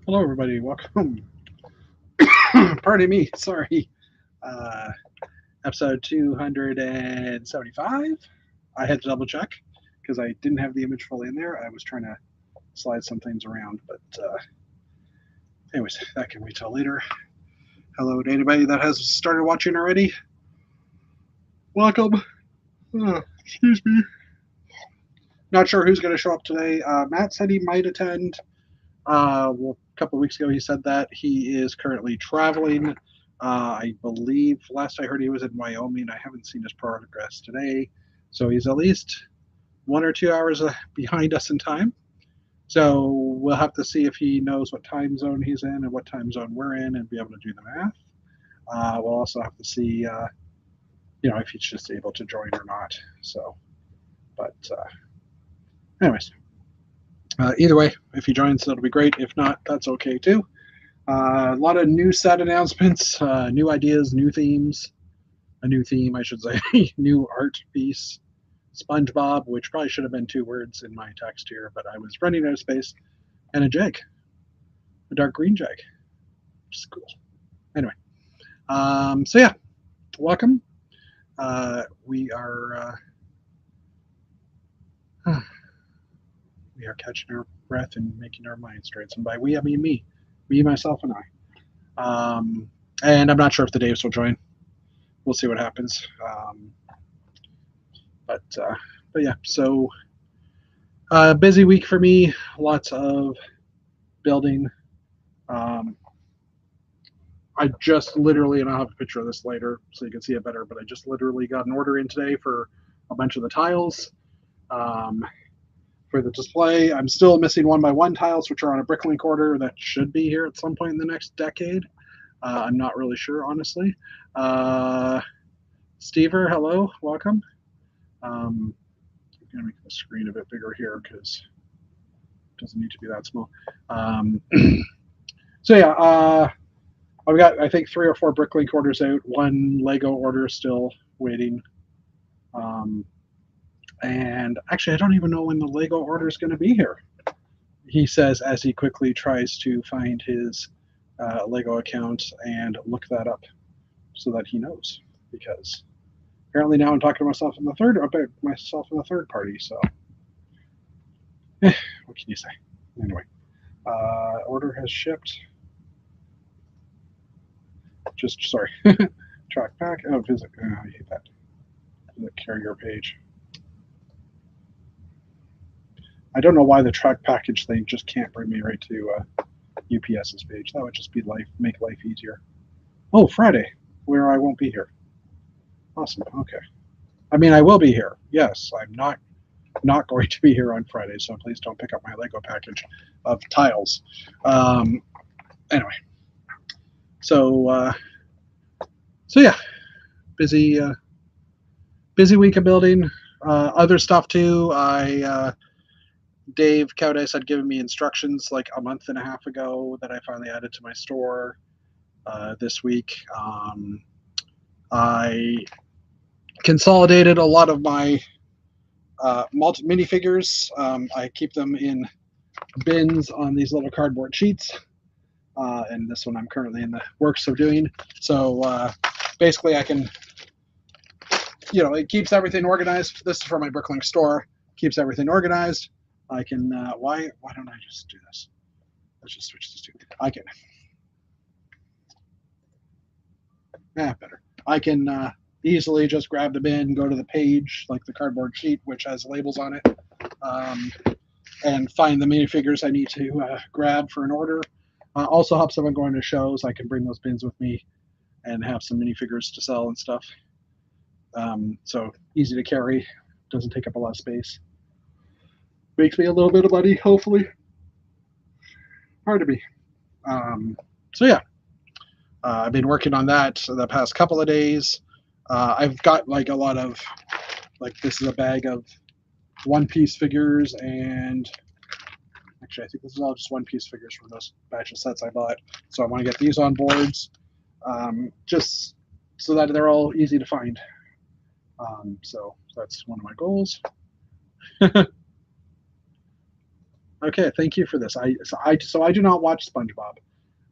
Hello, everybody. Welcome. Pardon me. Sorry. Uh, Episode 275. I had to double check because I didn't have the image fully in there. I was trying to slide some things around, but anyways, that can wait till later. Hello to anybody that has started watching already. Welcome. Excuse me. Not sure who's going to show up today. Matt said he might attend. Well, a couple of weeks ago, he said that he is currently traveling. I believe last I heard he was in Wyoming. I haven't seen his progress today, so he's at least 1 or 2 hours behind us in time. So we'll have to see if he knows what time zone he's in and what time zone we're in, and be able to do the math. We'll also have to see, if he's just able to join or not. So, but anyways, either way, if he joins, that'll be great. If not, that's okay too. A lot of new set announcements, new ideas, new themes, a new theme, I should say, new art piece. SpongeBob, which probably should have been 2 words in my text here, but I was running out of space, and a jag, a dark green jag, which is cool. Anyway, so yeah, welcome. We are we are catching our breath and making our minds straight. And by we, I mean me, myself, and I. And I'm not sure if the Daves will join. We'll see what happens. But but yeah, so busy week for me. Lots of building. Um, I just literally, and I'll have a picture of this later so you can see it better. But I just literally got an order in today for a bunch of the tiles for the display. I'm still missing 1x1 tiles, which are on a Bricklink order that should be here at some point in the next decade. I'm not really sure, honestly. Stever, hello, welcome. I'm going to make the screen a bit bigger here because it doesn't need to be that small. So yeah, I've got I think 3 or 4 Bricklink orders out. One Lego order still waiting. And actually, I don't even know when the Lego order is going to be here. He says as he quickly tries to find his Lego account and look that up so that he knows. Because apparently now I'm talking to myself in the third party. So what can you say? Anyway, order has shipped. Just sorry. Track back. Oh, visit. I hate that. The carrier page. I don't know why the track package thing just can't bring me right to UPS's page. That would just be make life easier. Oh, Friday, where I won't be here. Awesome. Okay. I mean, I will be here. Yes, I'm not going to be here on Friday, so please don't pick up my Lego package of tiles. Anyway, so so yeah, busy busy week of building. Other stuff too. Dave Cowdice had given me instructions like a month and a half ago that I finally added to my store this week. I consolidated a lot of my minifigures. I keep them in bins on these little cardboard sheets, and this one I'm currently in the works of doing. So basically, I can, it keeps everything organized. This is for my Bricklink store. Keeps everything organized. I can. Why don't I just do this? Let's just switch this to. I can. Better. I can easily just grab the bin, go to the page, like the cardboard sheet, which has labels on it, and find the minifigures I need to grab for an order. Also helps if I'm going to shows. I can bring those bins with me and have some minifigures to sell and stuff. So easy to carry, doesn't take up a lot of space. Makes me a little bit of money, hopefully. Hard to be. So yeah, I've been working on that the past couple of days. I've got like a lot of, like this is a bag of one-piece figures, and actually I think this is all just one-piece figures from those batch of sets I bought. So I want to get these on boards, just so that they're all easy to find. So that's one of my goals. Okay, thank you for this. I do not watch SpongeBob,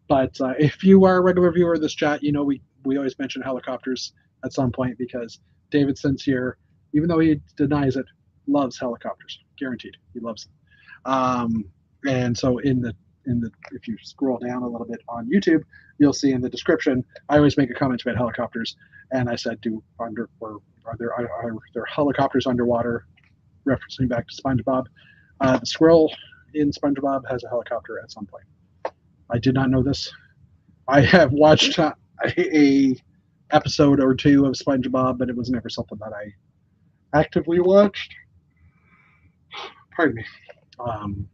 but if you are a regular viewer of this chat, you know we always mention helicopters at some point because David Sincere, even though he denies it, loves helicopters. Guaranteed, he loves them. And so in the if you scroll down a little bit on YouTube, you'll see in the description I always make a comment about helicopters, and I said, "Do under or are there helicopters underwater?" Referencing back to SpongeBob. The squirrel in SpongeBob has a helicopter at some point. I did not know this. I have watched a episode or two of SpongeBob, but it was never something that I actively watched. Pardon me. Um,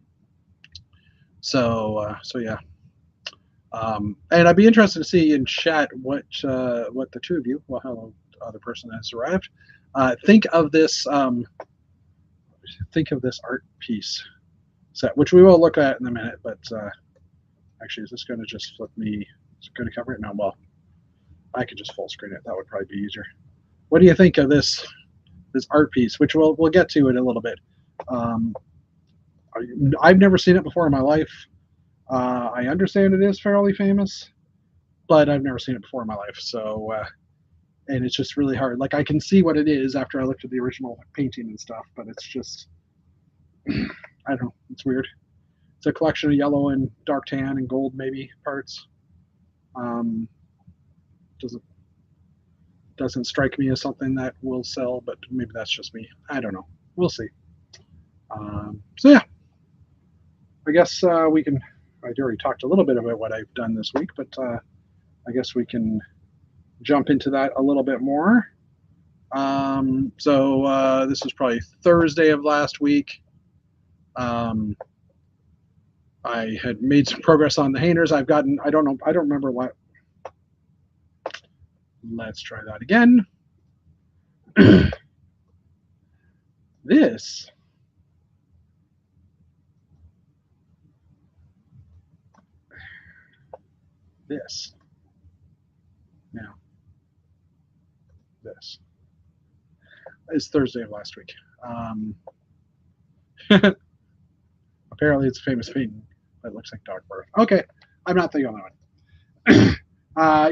so yeah. And I'd be interested to see in chat what the two of you, well, hello, the other person has arrived. Think of this. Think of this art piece set, which we will look at in a minute. But actually, is this going to just flip me? Is it going to cover it? No. Well, I could just full screen it. That would probably be easier. What do you think of this art piece, which we'll get to in a little bit? Um, I've never seen it before in my life. I understand it is fairly famous, but I've never seen it before in my life. So, and it's just really hard. Like I can see what it is after I looked at the original painting and stuff, but it's just, I don't know. It's weird. It's a collection of yellow and dark tan and gold maybe parts. Um, doesn't strike me as something that will sell, but maybe that's just me. I don't know. We'll see. So yeah, I guess we can. I already talked a little bit about what I've done this week, but I guess we can jump into that a little bit more. So this was probably Thursday of last week. I had made some progress on the Hainers. I've gotten. I don't know. I don't remember what. Let's try that again. This now this is Thursday of last week. Apparently, it's a famous painting that looks like Dark Birth. Okay, I'm not the only one.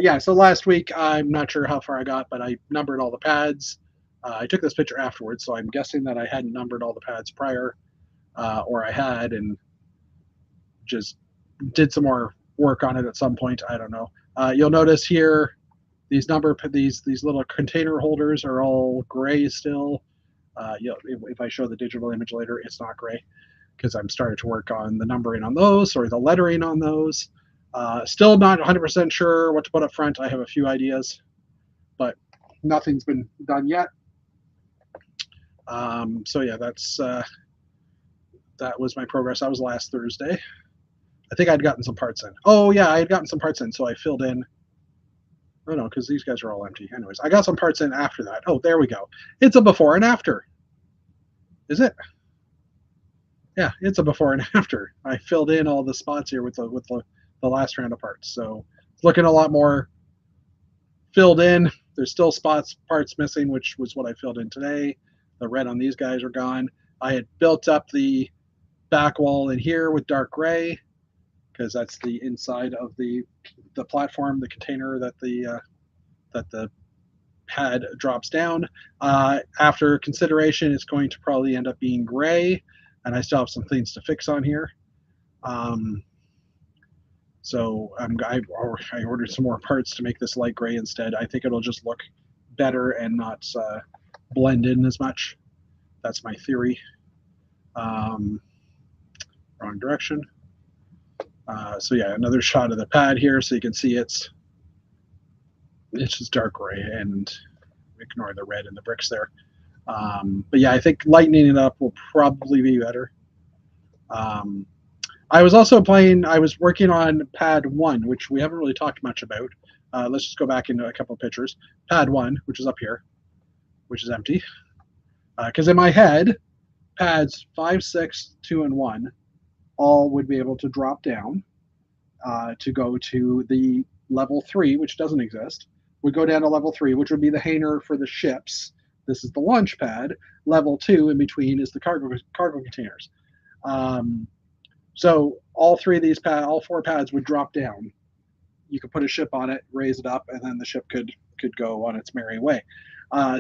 Yeah, so last week, I'm not sure how far I got, but I numbered all the pads. I took this picture afterwards, so I'm guessing that I hadn't numbered all the pads prior, or I had and just did some more work on it at some point. I don't know. You'll notice here these little container holders are all gray still. If I show the digital image later, it's not gray because I'm starting to work on the numbering on those or the lettering on those. Still not 100% sure what to put up front. I have a few ideas, but nothing's been done yet. So yeah, that was my progress. That was last Thursday. I think I'd gotten some parts in. Oh yeah, I had gotten some parts in, so I filled in. Oh no, because these guys are all empty. Anyways, I got some parts in after that. Oh, there we go. It's a before and after. Is it? Yeah, it's a before and after. I filled in all the spots here with the last round of parts. So it's looking a lot more filled in. There's still parts missing, which was what I filled in today. The red on these guys are gone. I had built up the back wall in here with dark gray because that's the inside of the platform, the container that the pad drops down. After consideration, it's going to probably end up being gray, and I still have some things to fix on here. So I ordered some more parts to make this light gray instead. I think it'll just look better and not blend in as much. That's my theory. Wrong direction. So yeah, another shot of the pad here, so you can see it's just dark gray, and ignore the red in the bricks there. But yeah, I think lightening it up will probably be better. I was also I was working on pad 1, which we haven't really talked much about. Let's just go back into a couple of pictures. Pad 1, which is up here, which is empty. Because in my head, pads 5, 6, 2, and 1 all would be able to drop down to go to the level 3, which doesn't exist. Would go down to level 3, which would be the hanger for the ships. This is the launch pad. Level 2 in between is the cargo containers. So all three of these all four pads would drop down. You could put a ship on it, raise it up, and then the ship could go on its merry way.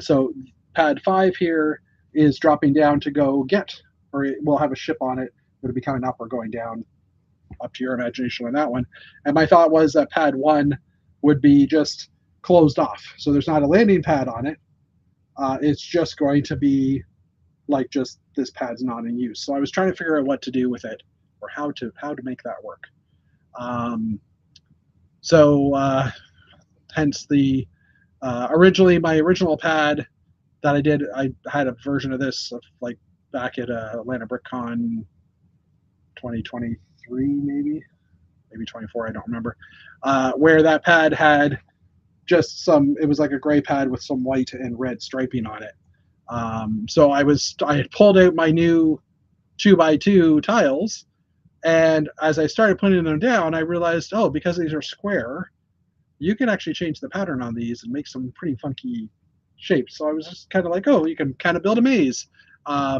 So pad 5 here is dropping down to go get, or we'll have a ship on it. Would it be coming up or going down? Up to your imagination on that one. And my thought was that pad 1 would be just closed off. So there's not a landing pad on it. It's just going to be like just this pad's not in use. So I was trying to figure out what to do with it or how to make that work. Hence the originally my original pad that I did, I had a version of this like back at Atlanta BrickCon 2023, maybe 24, I don't remember, where that pad had just it was like a gray pad with some white and red striping on it. So I had pulled out my new 2x2 tiles, and as I started putting them down, I realized, oh, because these are square, you can actually change the pattern on these and make some pretty funky shapes. So I was just kind of like, oh, you can kind of build a maze.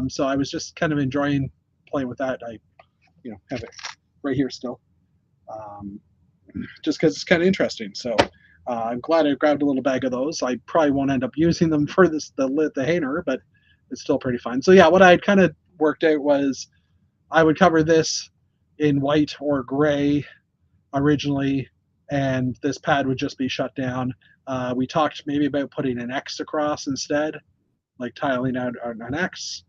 So I was just kind of enjoying playing with that. I, have it right here still, just because it's kind of interesting. So I'm glad I grabbed a little bag of those. I probably won't end up using them for the Hainer, but it's still pretty fun. So yeah, what I had kind of worked out was I would cover this in white or gray originally, and this pad would just be shut down. We talked maybe about putting an X across instead, like tiling out an X.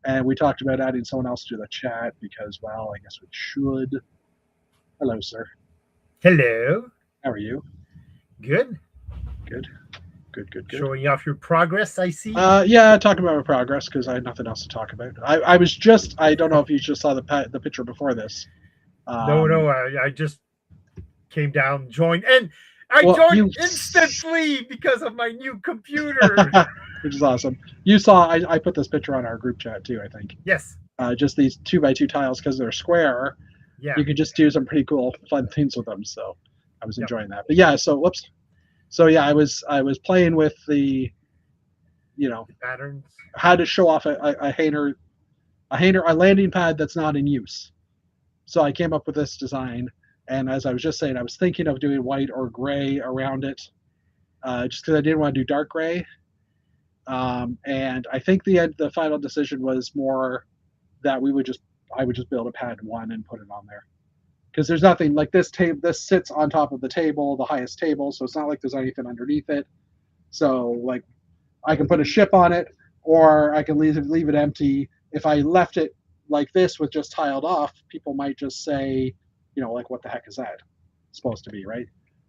And we talked about adding someone else to the chat because, well, I guess we should. Hello, sir. Hello. How are you? Good. Good. Showing off your progress, I see. Yeah, talking about my progress because I had nothing else to talk about. I was just, I don't know if you just saw the picture before this. No, I just came down, joined, and I joined instantly because of my new computer. Which is awesome. You saw, I put this picture on our group chat too, I think. Yes. Just these 2x2 tiles, because they're square. Yeah. You could just do some pretty cool, fun things with them. So I was enjoying that. But yeah, so yeah, I was playing with the patterns, how to show off a landing pad that's not in use. So I came up with this design, and as I was just saying, I was thinking of doing white or gray around it, just because I didn't want to do dark gray. And I think the final decision was more that I would just build a pad 1 and put it on there, because there's nothing like this this sits on top of the table, the highest table, so it's not like there's anything underneath it. So like I can put a ship on it, or I can leave it empty. If I left it like this with just tiled off, people might just say, like, what the heck is that supposed to be, right?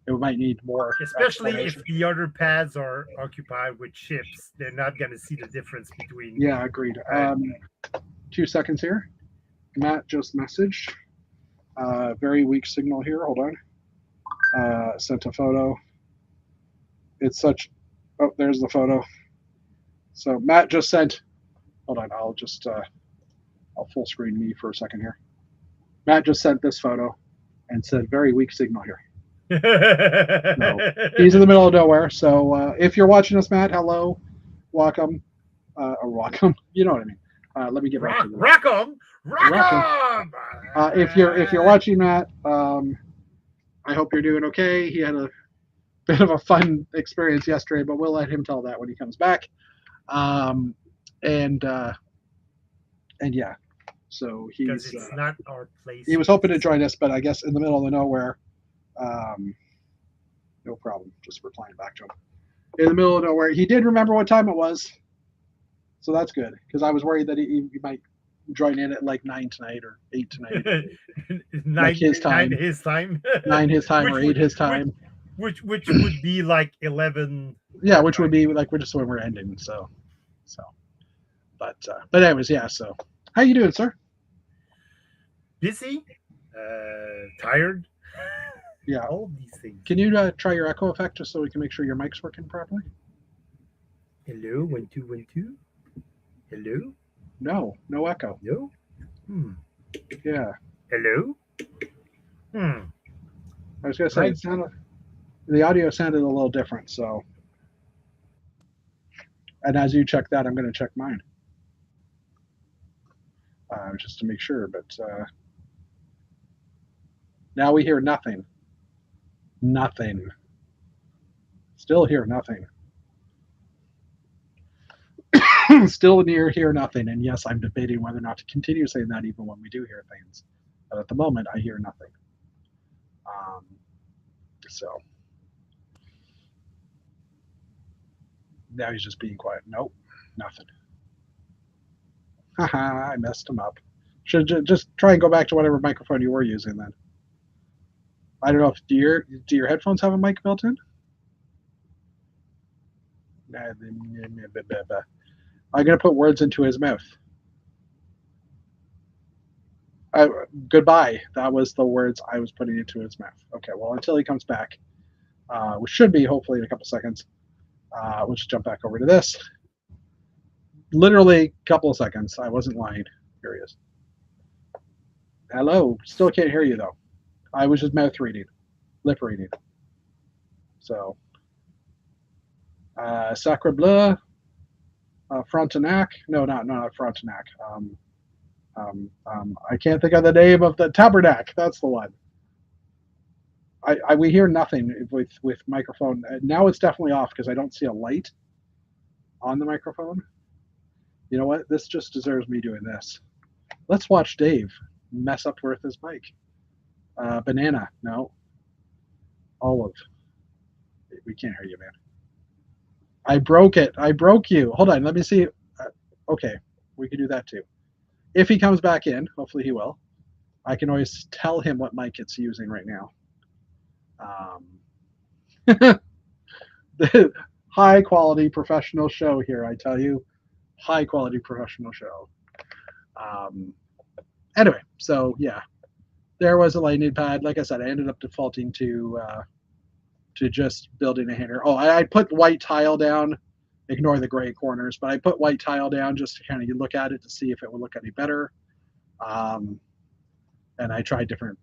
It might need more, especially if the other pads are occupied with ships. They're not going to see the difference between. Yeah, agreed. 2 seconds here. Matt just messaged. Very weak signal here. Hold on. Sent a photo. It's such. Oh, there's the photo. So Matt just sent. Hold on. I'll just. I'll full screen me for a second here. Matt just sent this photo and said very weak signal here. No, he's in the middle of nowhere. So if you're watching us, Matt, hello, welcome, or welcome. You know what I mean. Let me get back to this. Rock'em. If you're watching, Matt, I hope you're doing okay. He had a bit of a fun experience yesterday, but we'll let him tell that when he comes back. And yeah, so because it's not our place. He was hoping to join us, but I guess in the middle of nowhere. No problem. Just replying back to him. In the middle of nowhere, he did remember what time it was, so that's good. Because I was worried that he might join in at like 9 tonight or 8 tonight. 9 his time. 9 his time. 9 his time or 8 his time. Which would be like 11. Yeah, which would be like we're just when we're ending. So. But anyways, yeah. So, how you doing, sir? Busy. Tired. Yeah. All these things. Can you try your echo effect just so we can make sure your mic's working properly? Hello, 1 2 1 2. Hello. No echo. No. Yeah. Hello. I was gonna say the audio sounded a little different. So, and as you check that, I'm gonna check mine. just to make sure. But now we hear nothing. Nothing. Still hear nothing. Still hear nothing. And yes, I'm debating whether or not to continue saying that even when we do hear things. But at the moment, I hear nothing. So now he's just being quiet. Nope, nothing. Haha, I messed him up. Should just try and go back to whatever microphone you were using then. I don't know if do your headphones have a mic built in? I'm gonna put words into his mouth. Goodbye. That was the words I was putting into his mouth. Okay, well, until he comes back, which should be hopefully in a couple seconds, we'll just jump back over to this. Literally a couple of seconds. I wasn't lying. Here he is. Hello. Still can't hear you, though. I was just mouth reading, lip reading. So, Sacre Bleu, Frontenac. No, not Frontenac. I can't think of the name of the Tabernac. That's the one. We hear nothing with microphone. Now it's definitely off because I don't see a light on the microphone. You know what? This just deserves me doing this. Let's watch Dave mess up with his mic. Banana. No. Olive. We can't hear you, man. I broke it. I broke you. Hold on. Let me see. Okay. We can do that too. If he comes back in, hopefully he will, I can always tell him what mic it's using right now. The high quality professional show here, I tell you. High quality professional show. Anyway, so yeah, there was a lightning pad. Like I said, I ended up defaulting to just building a hanger. Oh, I put white tile down. Ignore the gray corners, but I put white tile down just to kind of look at it to see if it would look any better. And I tried different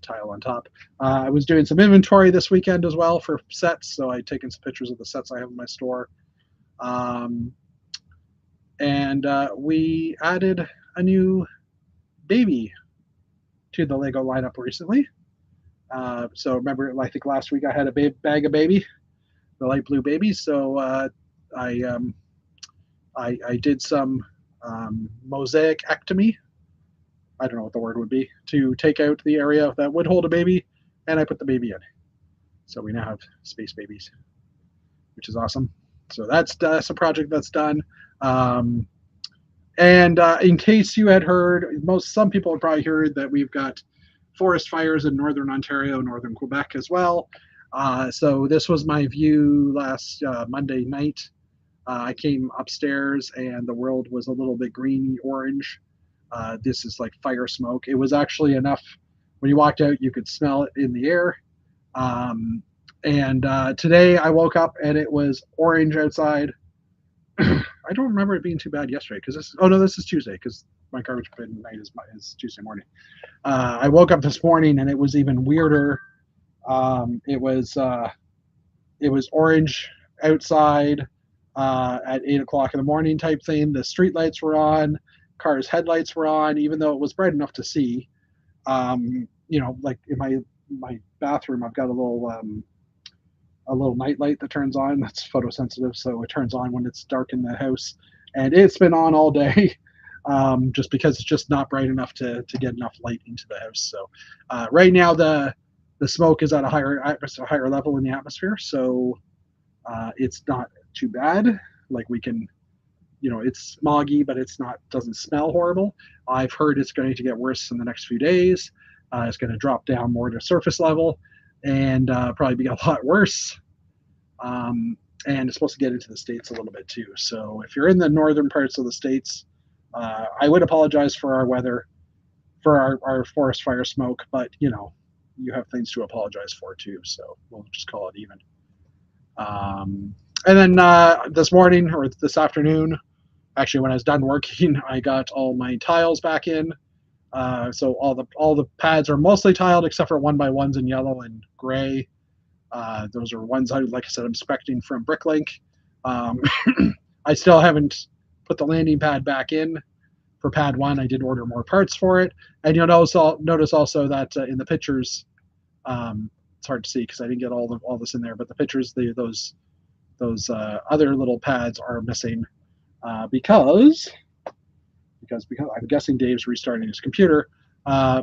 tile on top. I was doing some inventory this weekend as well for sets, so I'd taken some pictures of the sets I have in my store. And we added a new baby to the Lego lineup recently. So remember, I think last week I had a bag of baby, the light blue baby. So I did some mosaic-ectomy. I don't know what the word would be, to take out the area that would hold a baby, and I put the baby in. So we now have space babies, which is awesome. So that's a project that's done. And in case you had heard, some people have probably heard that we've got forest fires in northern Ontario, northern Quebec as well. So this was my view last Monday night. I came upstairs and the world was a little bit greeny orange. This is like fire smoke. It was actually enough. When you walked out, you could smell it in the air. And today I woke up and it was orange outside. I don't remember it being too bad yesterday because this is Tuesday because my garbage bin night is Tuesday morning. I woke up this morning and it was even weirder. It was orange outside at 8 o'clock in the morning type thing. The street lights were on, cars' headlights were on, even though it was bright enough to see. Like in my bathroom, I've got a little night light that turns on. That's photosensitive, so it turns on when it's dark in the house, and it's been on all day. Just because it's just not bright enough to get enough light into the house. So right now the smoke is at a higher level in the atmosphere, so it's not too bad. Like we can, it's smoggy, but doesn't smell horrible. I've heard it's going to get worse in the next few days. It's going to drop down more to surface level and probably be a lot worse. And it's supposed to get into the States a little bit too. So if you're in the northern parts of the States, I would apologize for our weather, for our forest fire smoke, but you have things to apologize for too. So we'll just call it even. And then this morning or this afternoon, actually when I was done working, I got all my tiles back in. So all the pads are mostly tiled except for 1x1s in yellow and gray. Those are ones like I said, I'm expecting from Bricklink. I still haven't put the landing pad back in. for pad 1. I did order more parts for it, and you'll notice also that in the pictures, it's hard to see because I didn't get all this in there, but the pictures, those other little pads are missing because I'm guessing Dave's restarting his computer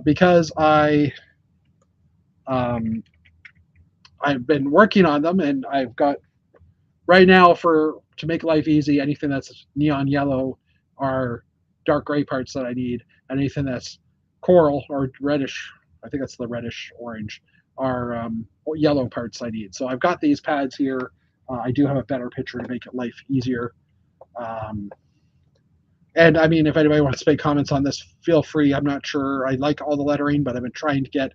because I've been working on them, and I've got right now to make life easy. Anything that's neon yellow are dark gray parts that I need, and anything that's coral or reddish, I think that's the reddish orange, are yellow parts I need. So I've got these pads here. I do have a better picture to make it life easier. And I mean, if anybody wants to make comments on this, feel free. I'm not sure. I like all the lettering, but I've been trying to get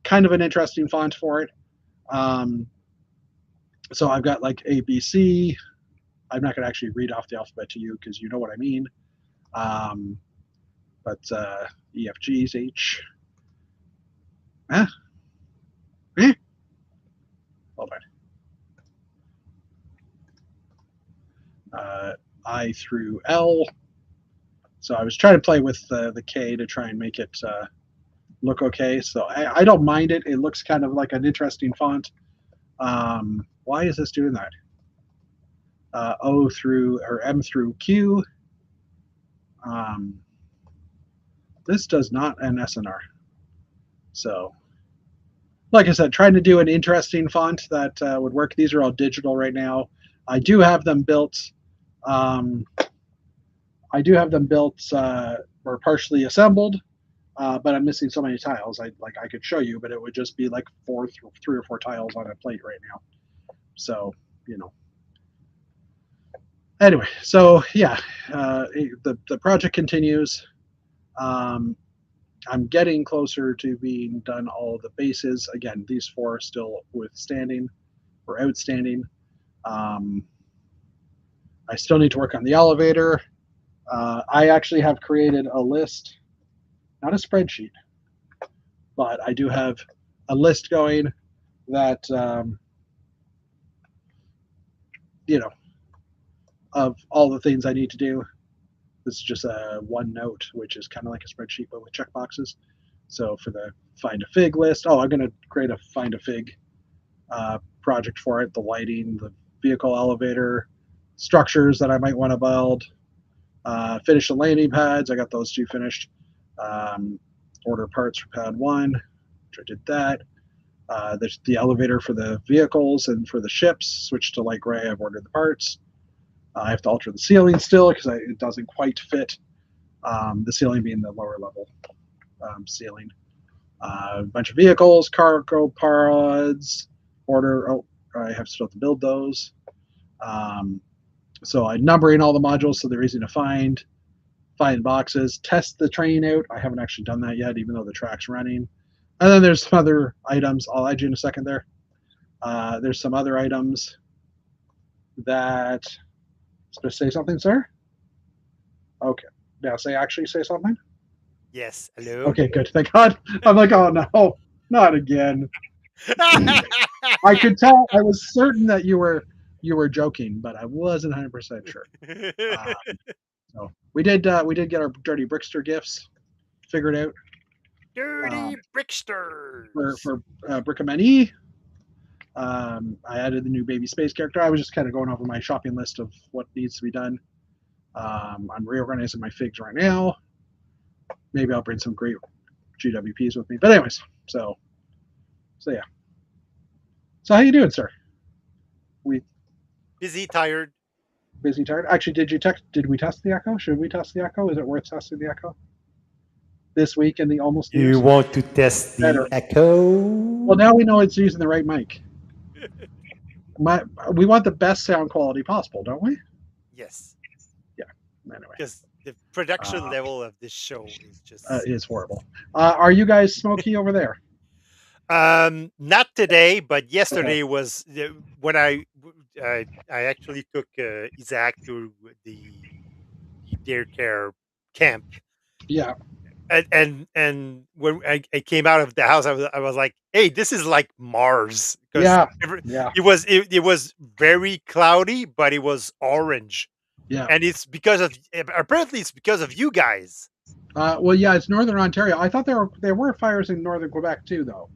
kind of an interesting font for it. So I've got like A, B, C. I'm not going to actually read off the alphabet to you because you know what I mean. But E, F, G, H. Hold on. I through L. So I was trying to play with the K to try and make it look okay. So I don't mind it. It looks kind of like an interesting font. Why is this doing that? O through, or M through Q. This does not end SNR. So, like I said, trying to do an interesting font that would work. These are all digital right now. I do have them built. Or partially assembled, but I'm missing so many tiles. I could show you, but it would just be like 3 or 4 tiles on a plate right now. So Anyway, so yeah, the project continues. I'm getting closer to being done all of the bases. Again, these 4 are still outstanding. I still need to work on the elevator. I actually have created a list, not a spreadsheet, but I do have a list going that, of all the things I need to do. This is just a OneNote, which is kind of like a spreadsheet, but with checkboxes. So for the Find a Fig list, I'm going to create a Find a Fig project for it, the lighting, the vehicle elevator, structures that I might want to build. Finish the landing pads. I got those 2 finished. Order parts for pad 1, which I did that. There's the elevator for the vehicles and for the ships. Switched to light gray. I've ordered the parts. I have to alter the ceiling still because it doesn't quite fit. The ceiling being the lower level ceiling. A bunch of vehicles, cargo pods. I have still to build those. So I'm numbering all the modules so they're easy to find boxes, test the train out. I haven't actually done that yet, even though the track's running. And then there's some other items. I'll add you in a second there. There's some other items that, supposed to say something, sir? Okay. Now say something? Yes. Hello. Okay, good. Thank God. I'm like, oh no, not again. I could tell. I was certain that you were joking, but I wasn't 100% sure. So we did get our Dirty Brickster gifts figured out. Dirty Bricksters for Brickmany. I added the new baby space character. I was just kind of going over my shopping list of what needs to be done. I'm reorganizing my figs right now. Maybe I'll bring some great GWPs with me. But anyways, so yeah. So how you doing, sir? Busy, tired. Busy, tired. Actually, did we test the Echo? Should we test the Echo? Is it worth testing the Echo this week in the almost? You want to test the Echo? Well, now we know it's using the right mic. We want the best sound quality possible, don't we? Yes. Yeah. Anyway, because the production level of this show is horrible. Are you guys smoky over there? Not today, but yesterday was when I actually took Isaac to the daycare camp. Yeah. And when I came out of the house, I was like, "Hey, this is like Mars." Yeah. It was very cloudy, but it was orange. Yeah. And it's because of apparently it's because of you guys. Well, yeah, it's Northern Ontario. I thought there were fires in Northern Quebec too, though.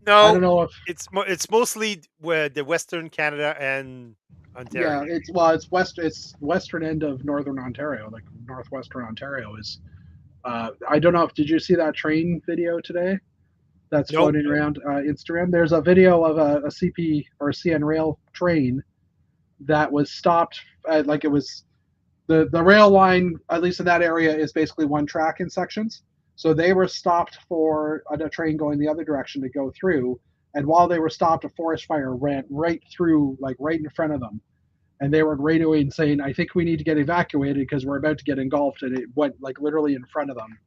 I don't No, know if it's mostly where the Western Canada and yeah, Ontario. it's western end of Northern Ontario, like northwestern Ontario is. I don't know if did you see that train video today that's Nope. floating around Instagram? There's a video of a CP or CN Rail train that was stopped. Like it was the rail line, at least in that area, is basically one track in sections. So they were stopped for a train going the other direction to go through. And while they were stopped, a forest fire ran right through, like right in front of them. And they were radioing saying, "I think we need to get evacuated because we're about to get engulfed." And it went like literally in front of them.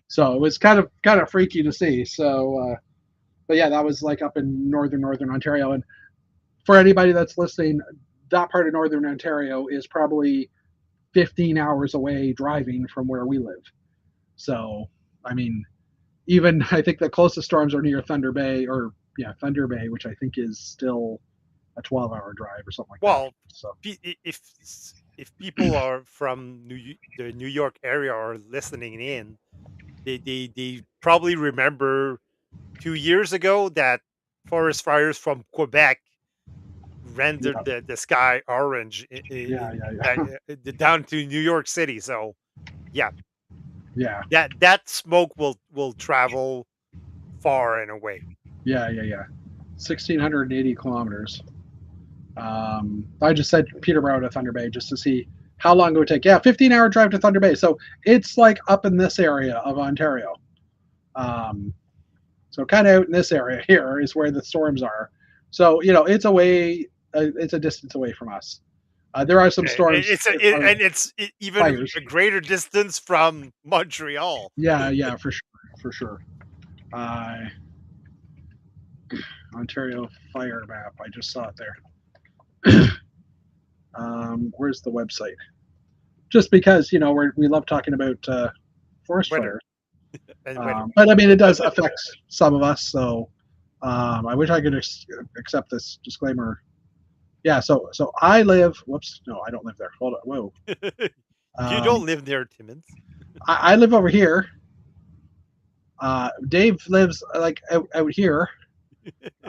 So it was kind of freaky to see. So, but yeah, that was like up in northern Ontario. And for anybody that's listening, that part of northern Ontario is probably 15 hours away driving from where we live. So, I mean, even I think the closest storms are near Thunder Bay, Thunder Bay, which I think is still a 12-hour drive or something like Well, that. So, if people are from the New York area are listening in, they probably remember 2 years ago that forest fires from Quebec rendered yeah, the sky orange yeah, yeah, yeah. down to New York City. So yeah, Yeah, that smoke will travel far and away. yeah, yeah, yeah. 1,680 kilometers. I just said Peterborough to Thunder Bay just to see how long it would take. Yeah, 15-hour drive to Thunder Bay. So it's like up in this area of Ontario. Um, so kind of out in this area here is where the storms are. So it's it's a distance away from us. There are some storms. And it's even Fires. a greater distance from Montreal. Yeah, yeah, for sure, for sure. Ontario fire map. I just saw it there. Where's the website? Just because we love talking about forest Weather. fires, And weather. but I mean it does affect some of us. So I wish I could accept this disclaimer. Yeah. So I live. Whoops. No, I don't live there. Hold on. Whoa. You don't live near Timmins. I live over here. Dave lives like out here,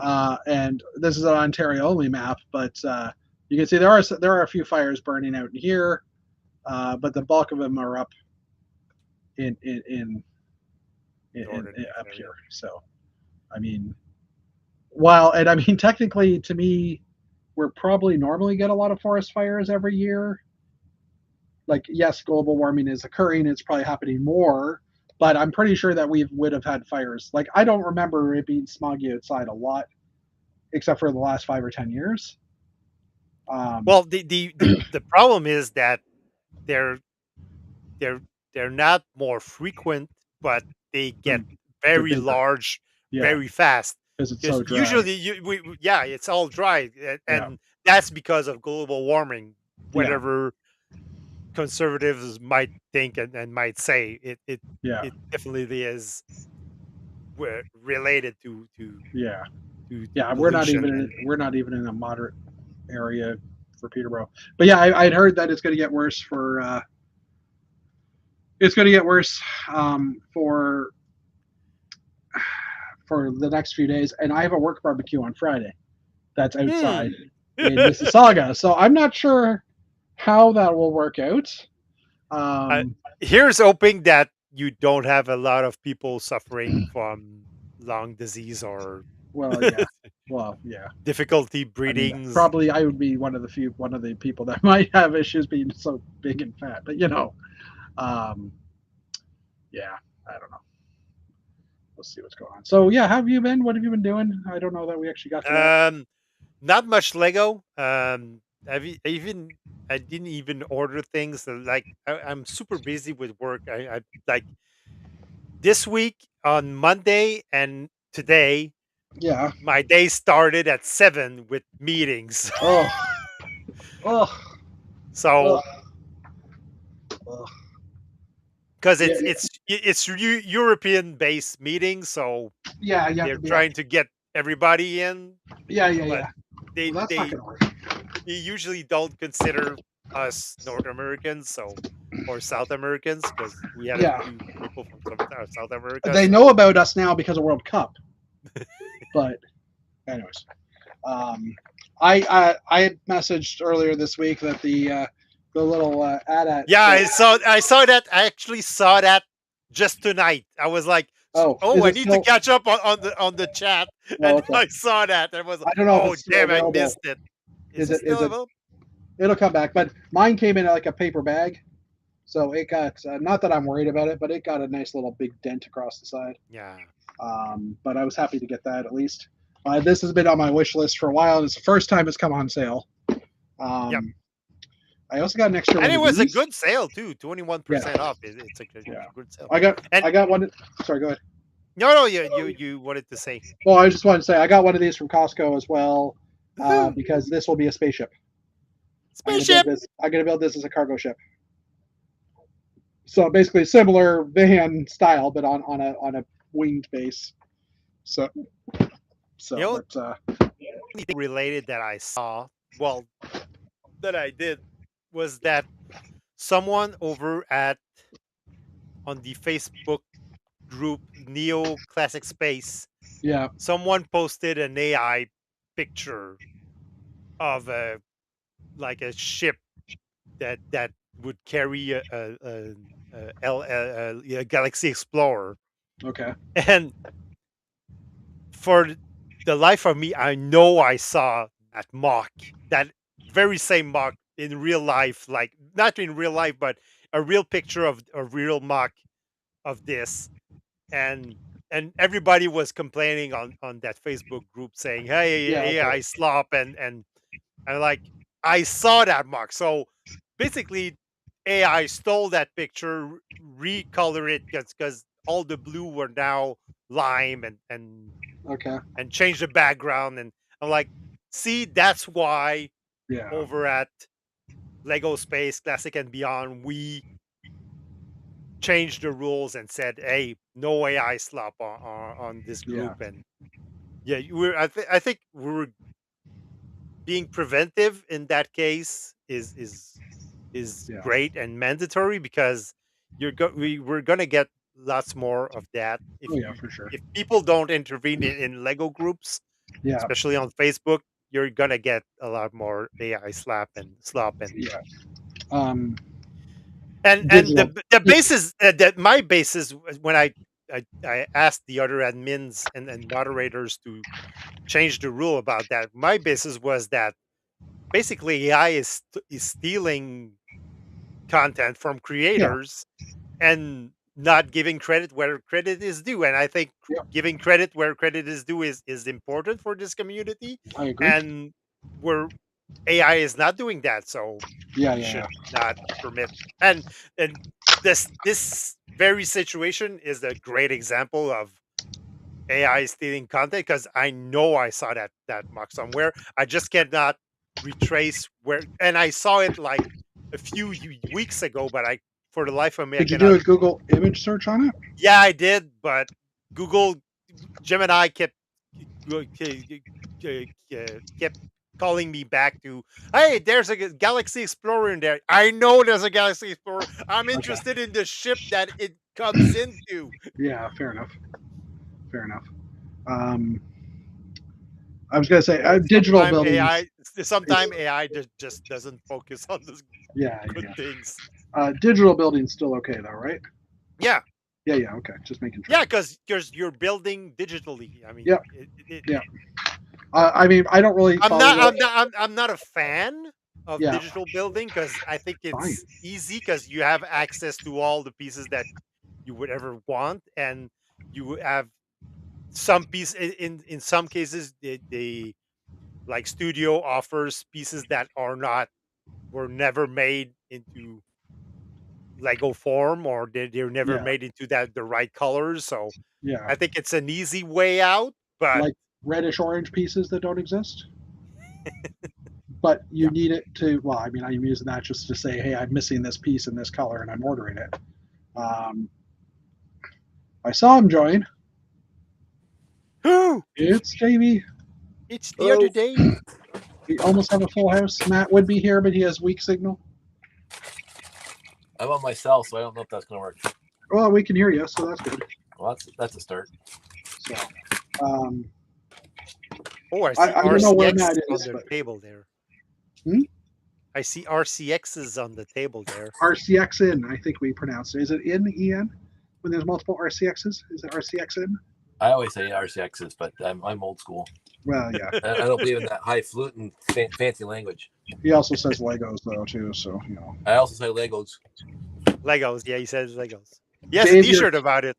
and this is an Ontario only map. But you can see there are a few fires burning out in here, but the bulk of them are up in up here. So, I mean, technically, to me, we're probably normally get a lot of forest fires every year. Like, yes, global warming is occurring; it's probably happening more. But I'm pretty sure that we would have had fires. Like, I don't remember it being smoggy outside a lot, except for the last 5 or 10 years. Well, the problem is that they're not more frequent, but they get very large, very fast. Because it's so dry. Usually, it's all dry, and that's because of global warming. Whatever conservatives might think and might say, it definitely is related to we're not even in a moderate area for Peterborough. But yeah, I'd heard that it's going to get worse for for the next few days, and I have a work barbecue on Friday that's outside in Mississauga, so I'm not sure how that will work out. Here's hoping that you don't have a lot of people suffering from lung disease or difficulty breathing. I mean, probably I would be one of the people that might have issues being so big and fat, but I don't know. We'll see what's going on. So how have you been? What have you been doing? I don't know that we actually got to that. Not much Lego. I didn't even order things. Like I'm super busy with work. I like this week on Monday and today. Yeah. My day started at 7 with meetings. So. Because it's European based meetings, so they're trying to get everybody in. Yeah. That's not gonna work. you usually don't consider us North Americans, or South Americans, because we had a few people from South America. They know about us now because of World Cup. But, anyways, I had messaged earlier this week that the little ad. Yeah, I saw that. I actually saw that just tonight. I was like, I need to catch up on the chat, and I saw that. And I was like, I don't know. Oh, damn! I missed it. Is it still available? It'll come back, but mine came in like a paper bag, so it got not that I'm worried about it, but it got a nice little big dent across the side. Yeah. But I was happy to get that at least. This has been on my wish list for a while, and it's the first time it's come on sale. Yep. I also got an extra one. And it was a good sale too, 21% off. It's a good sale. I got one. Sorry, go ahead. No, you wanted to say. Well, I just wanted to say I got one of these from Costco as well, because this will be a spaceship. Spaceship. I'm gonna build this as a cargo ship. So basically, similar van style, but on a winged base. So anything related that I saw, that I did, was that someone over on the Facebook group Neo Classic Space, someone posted an AI picture of a ship that would carry a Galaxy Explorer. Okay. And for the life of me, I know I saw that very same mock in real life, like not in real life, but a real picture of a real mock of this, and everybody was complaining on that Facebook group saying, "Hey, I slop," and I saw that mock. So basically, AI stole that picture, recolored it because all the blue were now lime, and changed the background. And I'm like, see, that's why over at Lego Space Classic and Beyond, we changed the rules and said, hey, no AI slop on this group. And I think we were being preventive in that case is great and mandatory, because we're gonna get lots more of that for sure. If people don't intervene in Lego groups, especially on Facebook, you're gonna get a lot more AI slop and and the basis that my basis, when I asked the other admins and moderators to change the rule about that, my basis was that basically AI is stealing content from creators and not giving credit where credit is due. And I think giving credit where credit is due is important for this community. I agree. And where AI is not doing that, so we should not permit. And this very situation is a great example of AI stealing content, because I know I saw that mock somewhere. I just cannot retrace where, and I saw it like a few weeks ago, but for the life of me, did you do a Google image search on it? Yeah, I did, but Google Gemini kept calling me back to, hey, there's a Galaxy Explorer in there. I know there's a Galaxy Explorer. I'm interested in the ship that it comes into. Yeah, fair enough. I was gonna say digital buildings. Sometimes AI just doesn't focus on the good things. Digital building's still okay though, right? Yeah. Yeah. Okay, just making sure. Yeah, because you're building digitally. I mean, I mean, I don't really. I'm not a fan of digital building, because I think it's easy, because you have access to all the pieces that you would ever want, and you have some piece in some cases the like studio offers pieces that were never made into Lego form, or they're never made into the right colors. So I think it's an easy way out, but like reddish orange pieces that don't exist. But you need it to. Well, I mean, I'm using that just to say, hey, I'm missing this piece in this color, and I'm ordering it. I saw him join. Who? It's Jamie. It's the other day. We almost have a full house. Matt would be here, but he has weak signal. I'm on my cell, so I don't know if that's going to work. Well, we can hear you, so that's good. Well, that's a start. So, Oh, I see I don't know where Matt RCX is, on the but- table there. Hmm? I see RCXs on the table there. RCXN, I think we pronounce it. Is it in EN when there's multiple RCXs? Is it RCXN? I always say RCXs, but I'm old school. Well, yeah. I don't believe in that high flute and fancy language. He also says Legos though too, so you know. I also say Legos. Legos, yeah, he says Legos. He has Dave, a T-shirt about it.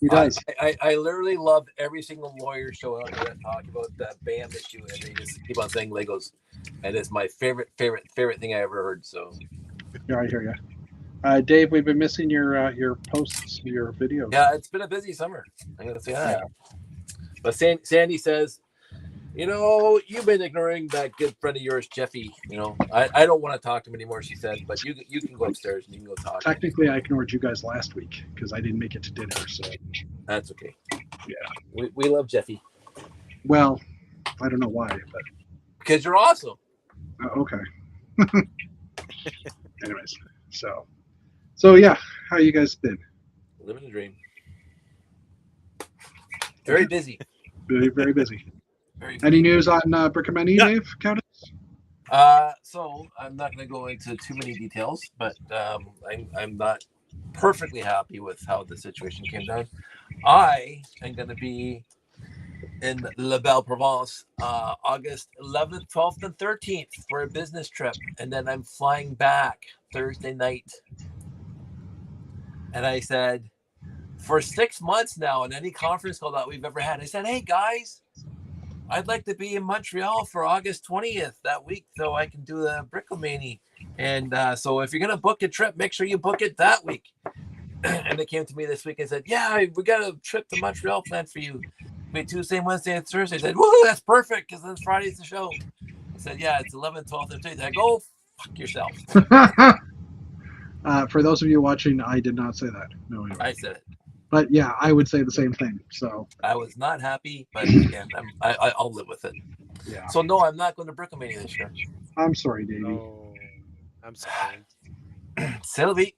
He does. I literally love every single lawyer show out there that talk about that BAM issue, and they just keep on saying Legos, and it's my favorite thing I ever heard. So Yeah, I hear you. Dave, we've been missing your posts, your videos. yeah, it's been a busy summer. I'm gonna say that. But Sandy says, you know, you've been ignoring that good friend of yours, Jeffy. You know, I don't want to talk to him anymore, she said, but you can go upstairs and you can go talk. Technically, I ignored you guys last week because I didn't make it to dinner. So, That's okay. Yeah. We love Jeffy. well, I don't know why, but Because you're awesome. okay. Anyways, so yeah, how you guys been? Living the dream. Very busy. Very, very busy. Very busy. Any news on Brickman, Yeah. Dave? Countess? So I'm not going to go into too many details, but I'm not perfectly happy with how the situation came down. I am going to be in La Belle Provence, August 11th, 12th, and 13th for a business trip, and then I'm flying back Thursday night. And I said, for 6 months now, in any conference call that we've ever had, I said, hey guys, I'd like to be in Montreal for August 20th that week so I can do the Bricklemania. And so if you're going to book a trip, make sure you book it that week. And they came to me this week and said, yeah, we got a trip to Montreal planned for you. We Tuesday, Wednesday, and Thursday. I said, whoa, that's perfect because then Friday's the show. I said, yeah, it's 11th, 12th, and 13th. I go, fuck yourself. For those of you watching, I did not say that. No, anyway. I said it. But yeah, I would say the same thing. So I was not happy, but again, I'll live with it. yeah, So no, I'm not going to Bricklemania this year. I'm sorry, Davey. Oh, I'm sorry. Sylvie,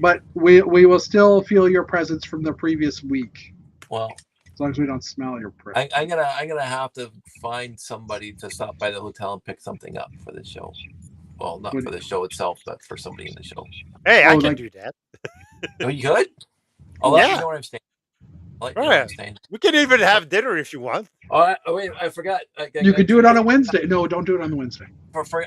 But we will still feel your presence from the previous week, well, as long as we don't smell your breath. I'm gonna have to find somebody to stop by the hotel and pick something up for the show. Well, not for the show itself, but for somebody in the show. Hey, I Oh, can like- do that. Oh, you could? I'll let you Yeah. know where I'm staying. I'll let you Oh, know where yeah. I'm staying. We can even have dinner if you want. Oh, wait, I forgot. You could do it on a Wednesday. No, don't do it on the Wednesday.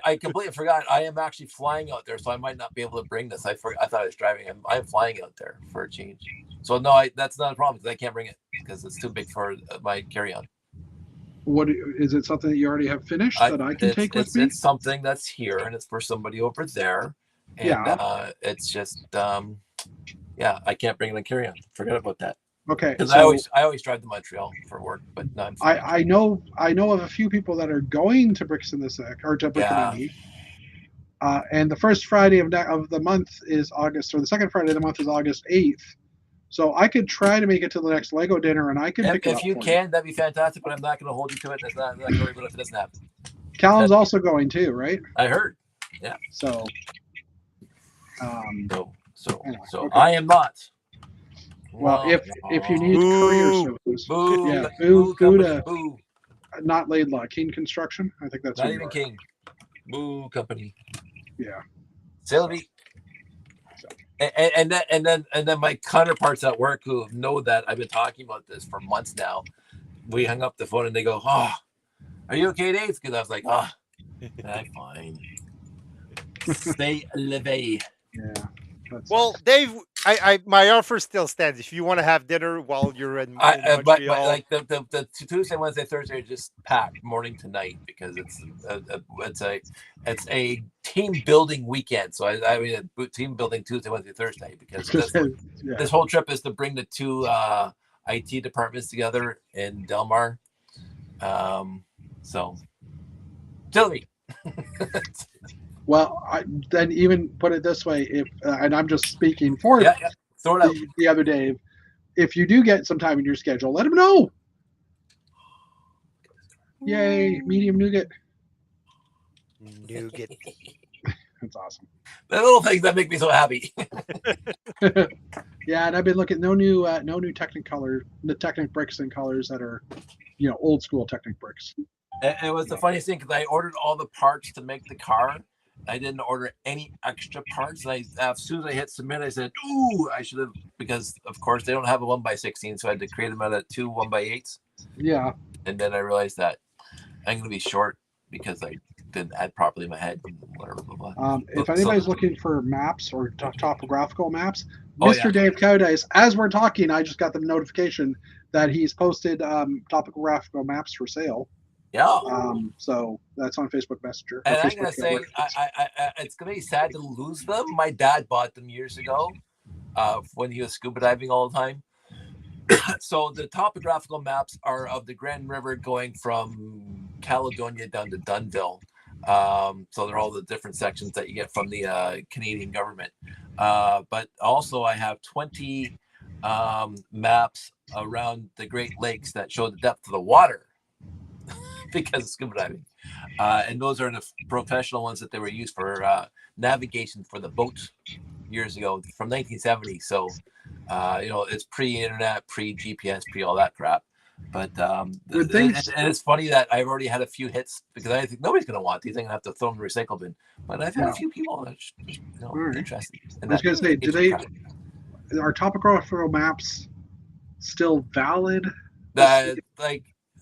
I completely forgot. I am actually flying out there, so I might not be able to bring this. I thought I was driving. I'm flying out there for a change. So no, that's not a problem because I can't bring it because it's too big for my carry-on. What is it? Something that you already have finished that I can take with me? It's something that's here and it's for somebody over there. And Yeah. it's just I can't bring it on carry-on. Forget about that. Okay. Because So I always drive to Montreal for work, but no, I'm fine. I know of a few people that are going to Bricks in the Sick or to Brickman. And the first Friday of the month is August, or the second Friday of the month is August 8th. So I could try to make it to the next Lego dinner, and I could pick it up If you for can, that'd be fantastic. But I'm not going to hold you to it. That's not going to worry about if it doesn't happen. Callum's also going too, right? I heard. So, So okay. I am not. well, if you need career Boo. services, Boo, yeah, boo, boo company, to boo. not Laidlaw, Keen Construction. I think that's Not who you even are. King. Boo company. Yeah. Sylvie. And then my counterparts at work who know that I've been talking about this for months now, we hung up the phone and they go, "Oh, are you okay, Dave?" Because I was like, "Oh, I'm fine." Stay leve. Yeah. That's Well, Dave, my offer still stands. If you want to have dinner while you're in But Montreal, like the Tuesday, Wednesday, Thursday are just packed morning to night because it's a team building weekend. So I mean a team building Tuesday, Wednesday, Thursday because yeah. this whole trip is to bring the two IT departments together in Delmar. So tell me. Well, then even put it this way: if and I'm just speaking for Yeah. Throw it out. the other Dave, if you do get some time in your schedule, let him know. Yay, medium nougat. Nougat. That's awesome. The little things that make me so happy. Yeah, and I've been looking no new Technic bricks and colors that are, old school Technic bricks. And it was the funniest thing because I ordered all the parts to make the car. I didn't order any extra parts. And as soon as I hit submit, I said, "Ooh, I should have," because of course they don't have a 1x16, so I had to create them out of 2 1x8s. Yeah. And then I realized that I'm going to be short because I didn't add properly in my head. Whatever. Blah, blah. If anybody's looking for maps or topographical maps, Oh, Mr. Dave Cowdice, as we're talking, I just got the notification that he's posted topographical maps for sale. Yeah. So that's on Facebook Messenger. And I'm gonna say, I it's gonna be sad to lose them. My dad bought them years ago, when he was scuba diving all the time. So the topographical maps are of the Grand River going from Caledonia down to Dunnville. So they're all the different sections that you get from the Canadian government. But also I have 20 maps around the Great Lakes that show the depth of the water because of scuba diving. And those are the professional ones that they were used for navigation for the boats years ago from 1970. So, it's pre-internet, pre-GPS, pre all that crap. But and it's funny that I've already had a few hits because I think nobody's going to want these. I'm going to have to throw them in the recycle bin. But I've had a few people that are interested. I was going to say, are topographical maps still valid?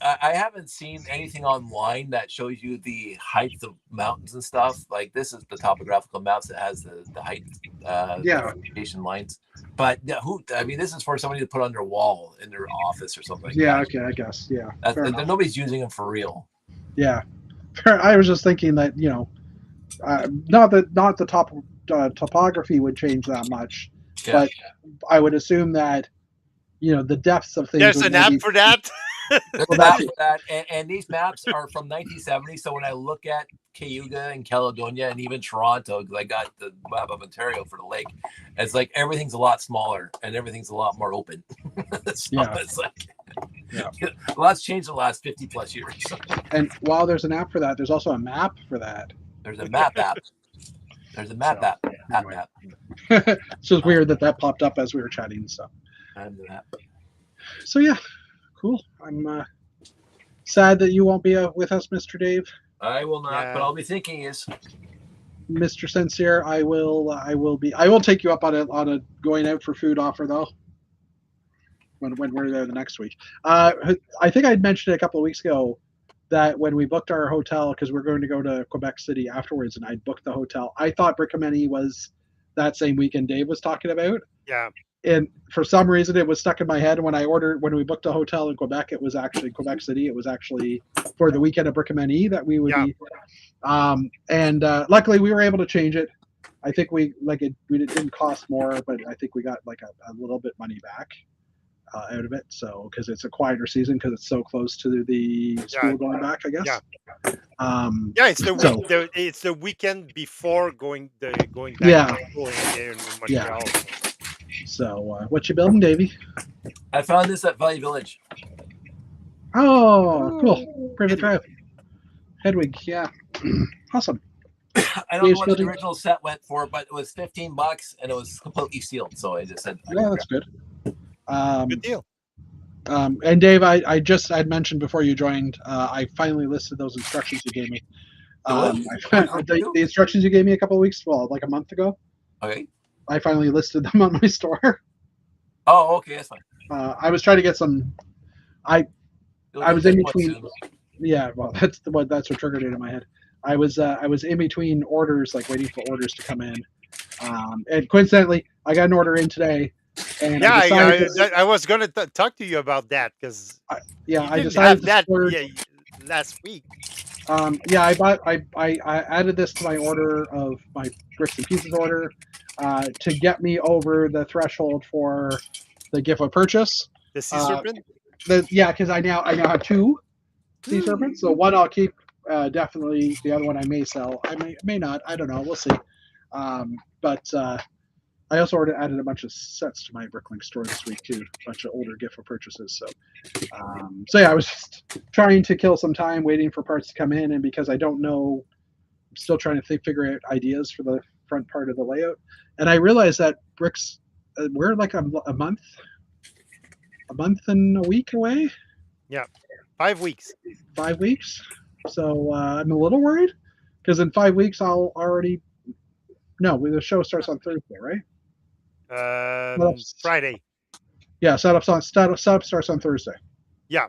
I haven't seen anything online that shows you the heights of mountains and stuff. Like this is the topographical maps that has the height navigation lines. But this is for somebody to put on their wall in their office or something. Yeah, okay, I guess. Yeah. Nobody's using them for real. Yeah. I was just thinking that, not the topography would change that much, but I would assume that, the depths of things. There's an app for that. And these maps are from 1970. So when I look at Cayuga and Caledonia and even Toronto, because I got the map of Ontario for the lake, it's like everything's a lot smaller and everything's a lot more open. It's like a lot's changed in the last 50 plus years. And while there's an app for that, there's also a map for that. There's a map app. There's a map app. Anyway. It's just weird that popped up as we were chatting and stuff. So yeah. Cool. I'm sad that you won't be with us, Mr. Dave. I will not, but I'll be thinking is Mr. Sincere. I will take you up on a going out for food offer though. When we're there the next week. I think I'd mentioned it a couple of weeks ago that when we booked our hotel, because we're going to go to Quebec City afterwards, and I booked the hotel. I thought Brickhamany was that same weekend Dave was talking about. Yeah. And for some reason, it was stuck in my head when we booked a hotel in Quebec. It was actually Quebec City. It was actually for the weekend of Brickhamany that we would be. Luckily, we were able to change it. I think it didn't cost more, but I think we got like a little bit money back out of it. So because it's a quieter season because it's so close to the school going back, I guess. Yeah. It's the weekend before going back to school in Montreal. Yeah. So, what you building, Davey? I found this at Valley Village. Oh, cool. Private Drive. Hedwig, yeah. Awesome. I don't know what the original set went for, but it was $15 and it was completely sealed. So I just said, yeah, that's good. Good deal. And Dave, I'd mentioned before you joined, I finally listed those instructions you gave me. The instructions you gave me a couple of weeks, like a month ago. Okay. I finally listed them on my store. Oh, okay, that's fine. I was trying to get some. I was in between. Yeah, well, that's what triggered it in my head. I was in between orders, like waiting for orders to come in, and coincidentally, I got an order in today. And I was going to talk to you about that because I decided that last week. I added this to my order of my bricks and pieces order. To get me over the threshold for the gift of purchase. The sea serpent? Because I now have 2 sea serpents. So one I'll keep definitely. The other one I may sell. I may not. I don't know. We'll see. But I also added a bunch of sets to my Bricklink store this week too. A bunch of older gift of purchases. So I was just trying to kill some time waiting for parts to come in, and because I don't know still trying to figure out ideas for the front part of the layout. And I realized that bricks, we're like a month and a week away. Yeah, 5 weeks. 5 weeks. So I'm a little worried because in 5 weeks I'll already. No, the show starts on Thursday, right? Friday. Yeah, setup starts on Thursday. Yeah.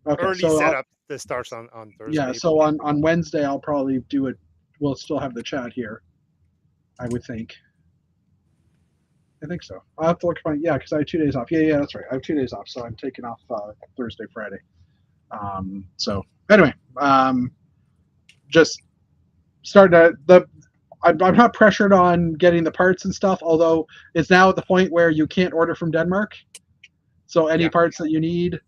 Okay, Early so setup that starts on Thursday. yeah, so on Wednesday I'll probably do it. We'll still have the chat here, I would think. I think so. I'll have to look at because I have 2 days off. Yeah, that's right. I have 2 days off, so I'm taking off Thursday, Friday. So anyway, just starting to I'm not pressured on getting the parts and stuff, although it's now at the point where you can't order from Denmark. So any parts that you need,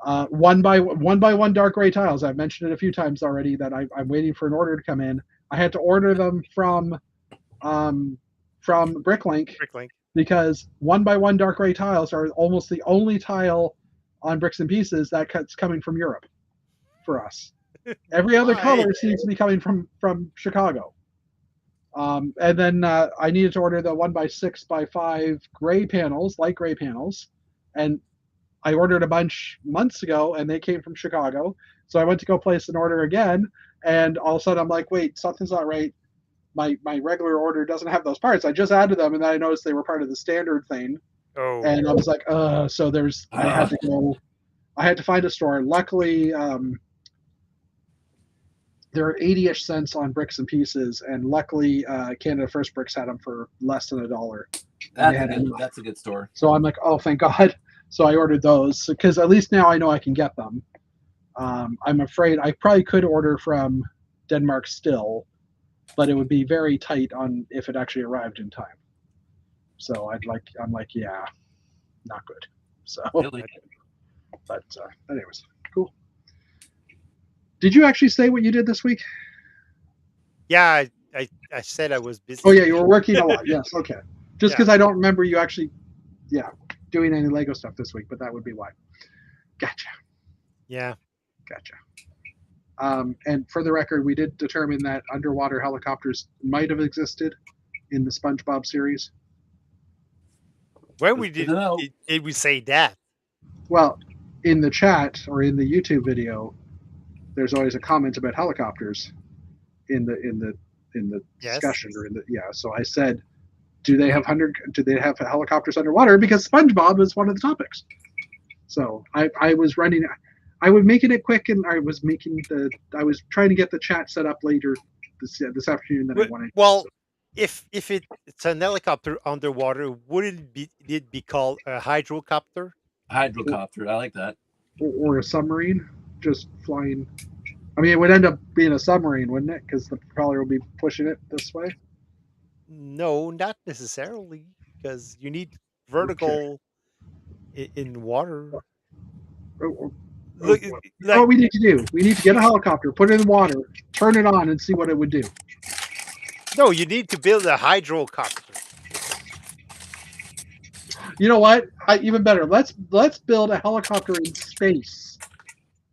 one by one dark gray tiles. I've mentioned it a few times already that I'm waiting for an order to come in. I had to order them from Bricklink because 1x1 dark gray tiles are almost the only tile on Bricks and Pieces that's coming from Europe for us. Every other color seems to be coming from Chicago. And then I needed to order the 1x6x5 gray panels, light gray panels, and I ordered a bunch months ago, and they came from Chicago. So I went to go place an order again, and all of a sudden I'm like, wait, something's not right. My regular order doesn't have those parts. I just added them, and then I noticed they were part of the standard thing. Oh. And I was like, so I had to go. I had to find a store. Luckily, there are 80-ish cents on Bricks and Pieces, and luckily Canada First Bricks had them for less than $1. That's a good store. So I'm like, oh, thank God. So I ordered those because at least now I know I can get them. I'm afraid I probably could order from Denmark still, but it would be very tight on if it actually arrived in time. So I'm like, yeah, not good. So, Really? But anyways, cool. Did you actually say what you did this week? Yeah, I said I was busy. Oh yeah, you were working a lot. Yes, okay. Just because I don't remember you actually, doing any Lego stuff this week, but that would be why. Gotcha. Yeah. Gotcha. And for the record, we did determine that underwater helicopters might have existed in the SpongeBob series. When did we say that? Well, in the chat or in the YouTube video, there's always a comment about helicopters in the discussion or so I said, do they have helicopters underwater, because SpongeBob is one of the topics. So I was making it quick, and I was trying to get the chat set up later this afternoon that I wanted. Well, if it's an helicopter underwater, wouldn't it be called a hydrocopter? Hydrocopter, I like that. Or a submarine just flying. I mean, it would end up being a submarine, wouldn't it? Because the propeller will be pushing it this way. No, not necessarily, because you need vertical in water. Look, what we need to do, we need to get a helicopter, put it in the water, turn it on, and see what it would do. No, you need to build a hydrocopter. You know what? Even better. Let's build a helicopter in space,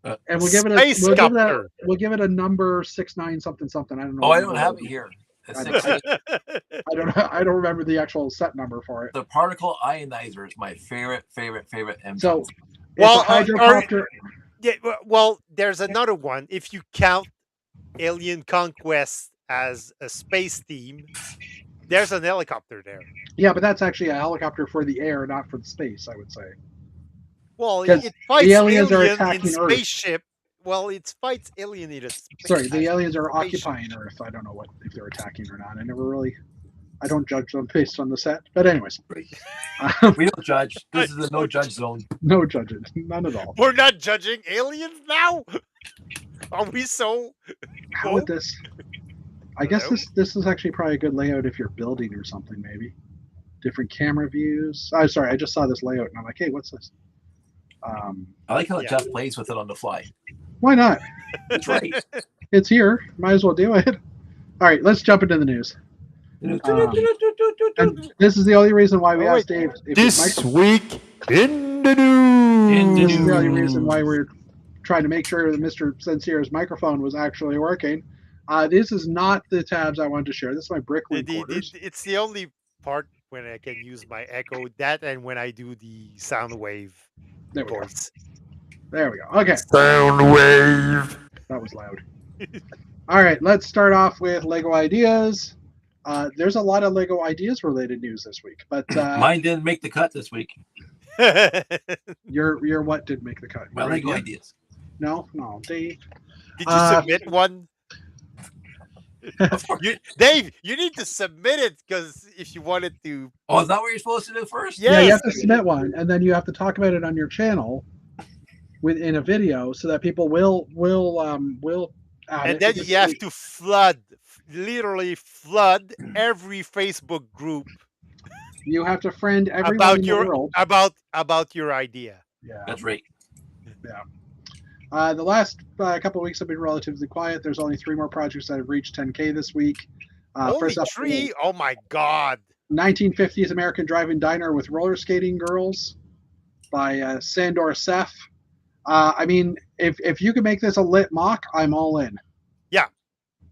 and we'll give it a number 69 something. I don't know. Oh, I don't have it here. I don't remember the actual set number for it. The particle ionizer is my favorite M. So, well, hydrocopter. Well, there's another one. If you count Alien Conquest as a space theme, there's an helicopter there. Yeah, but that's actually a helicopter for the air, not for the space, I would say. Well, it fights the aliens are in attacking spaceship. Earth. Well, it fights alien in a space. Sorry, the aliens are occupying Earth. I don't know if they're attacking or not. I don't judge them based on the set. But anyways. We don't judge. This is a no judge zone. No judging. None at all. We're not judging aliens now? Are we so... How would this... I guess this is actually probably a good layout if you're building or something, maybe. Different camera views. I'm sorry, I just saw this layout and I'm like, hey, what's this? I like how Jeff plays with it on the fly. Why not? That's right. It's here. Might as well do it. All right, let's jump into the news. And this is the only reason why we asked Dave. This week in the news. This is the only reason why we're trying to make sure that Mr. Sincere's microphone was actually working. This is not the tabs I wanted to share. This is my Bricklink quarters. It's the only part when I can use my echo. That and when I do the sound wave There we go. voice. There we go. Okay, Sound wave. that was loud. All right, let's start off with Lego ideas. There's a lot of Lego ideas related news this week, but Mine didn't make the cut this week. your what did make the cut? My Your Lego idea? ideas. No, they. Did you submit one? Dave, you need to submit it because if you wanted to. Oh, is that what you're supposed to do first? Yeah. Yeah, you Yes. have to submit one, and then you have to talk about it on your channel within a video, so that people will add And it, then because you have to literally flood every Facebook group you have to friend everyone about in the your world. about your idea. Yeah. That's right. The last couple of weeks have been relatively quiet. There's only 3 more projects that have reached 10K this week. Only First up, 3? Oh my God! 1950s American Drive-In Diner with Roller Skating Girls by Sandor Seth. I mean, if you can make this a lit mock, I'm all in.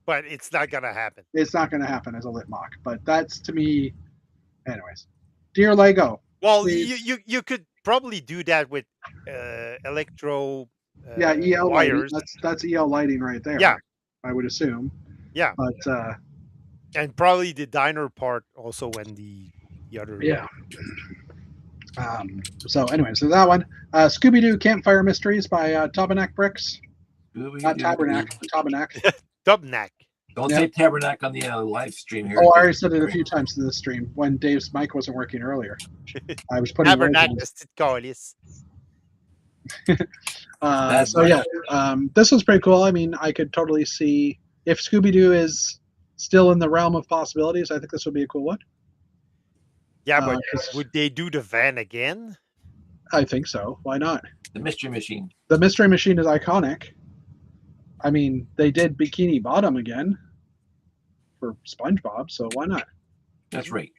But it's not gonna happen. It's not going to happen as a lit mock, but that's, to me, anyways. Dear Lego, Well, please. you could probably do that with electro Yeah, EL lighting. wires, That's EL lighting right there. Yeah. I would assume. Yeah. But and probably the diner part also when the other. yeah. So anyway, so that one. Scooby-Doo Campfire Mysteries by Tabernac Bricks. Not Tabernac, Tabernac. Dubnac. Don't Yeah. say tabernacle on the live stream here. Oh, I already said it a few times in the stream when Dave's mic wasn't working earlier. I was putting words in Tabernac his- Colis. That's so yeah, this was pretty cool. I mean, I could totally see if Scooby-Doo is still in the realm of possibilities. I think this would be a cool one. Yeah, but 'Cause would they do the van again? I think so. Why not? The Mystery Machine. The Mystery Machine is iconic. I mean, they did Bikini Bottom again for SpongeBob, so why not? That's right.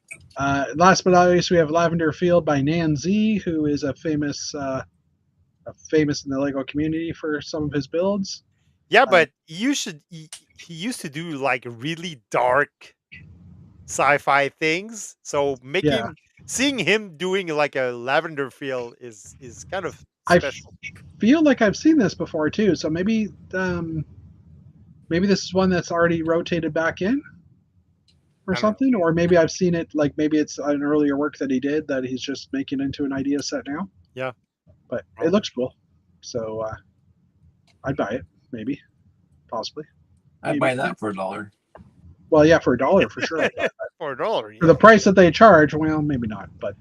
Last but not least, we have Lavender Field by Nan Z, who is a famous in the Lego community for some of his builds. Yeah, but he used to do like really dark sci-fi things. So seeing him doing like a Lavender Field is kind of special. Feel like I've seen this before too, so maybe this is one that's already rotated back in or I don't something, or maybe I've seen it, like maybe it's an earlier work that he did that he's just making into an idea set now. Yeah. But it looks cool, so I'd buy it, maybe, possibly. I'd buy that for $1. Well, yeah, for $1 for sure. For $1. For the price that they charge, well, maybe not. But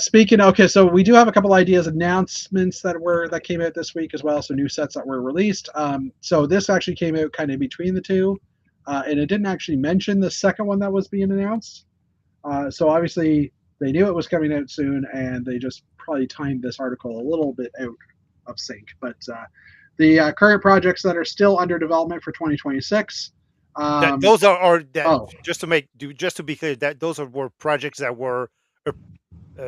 speaking, okay, so we do have a couple ideas, announcements that came out this week as well. So new sets that were released. So this actually came out kind of between the two, and it didn't actually mention the second one that was being announced. So obviously they knew it was coming out soon, and they just probably timed this article a little bit out of sync. But the current projects that are still under development for 2026. Those are oh. just to be clear, that those were projects that were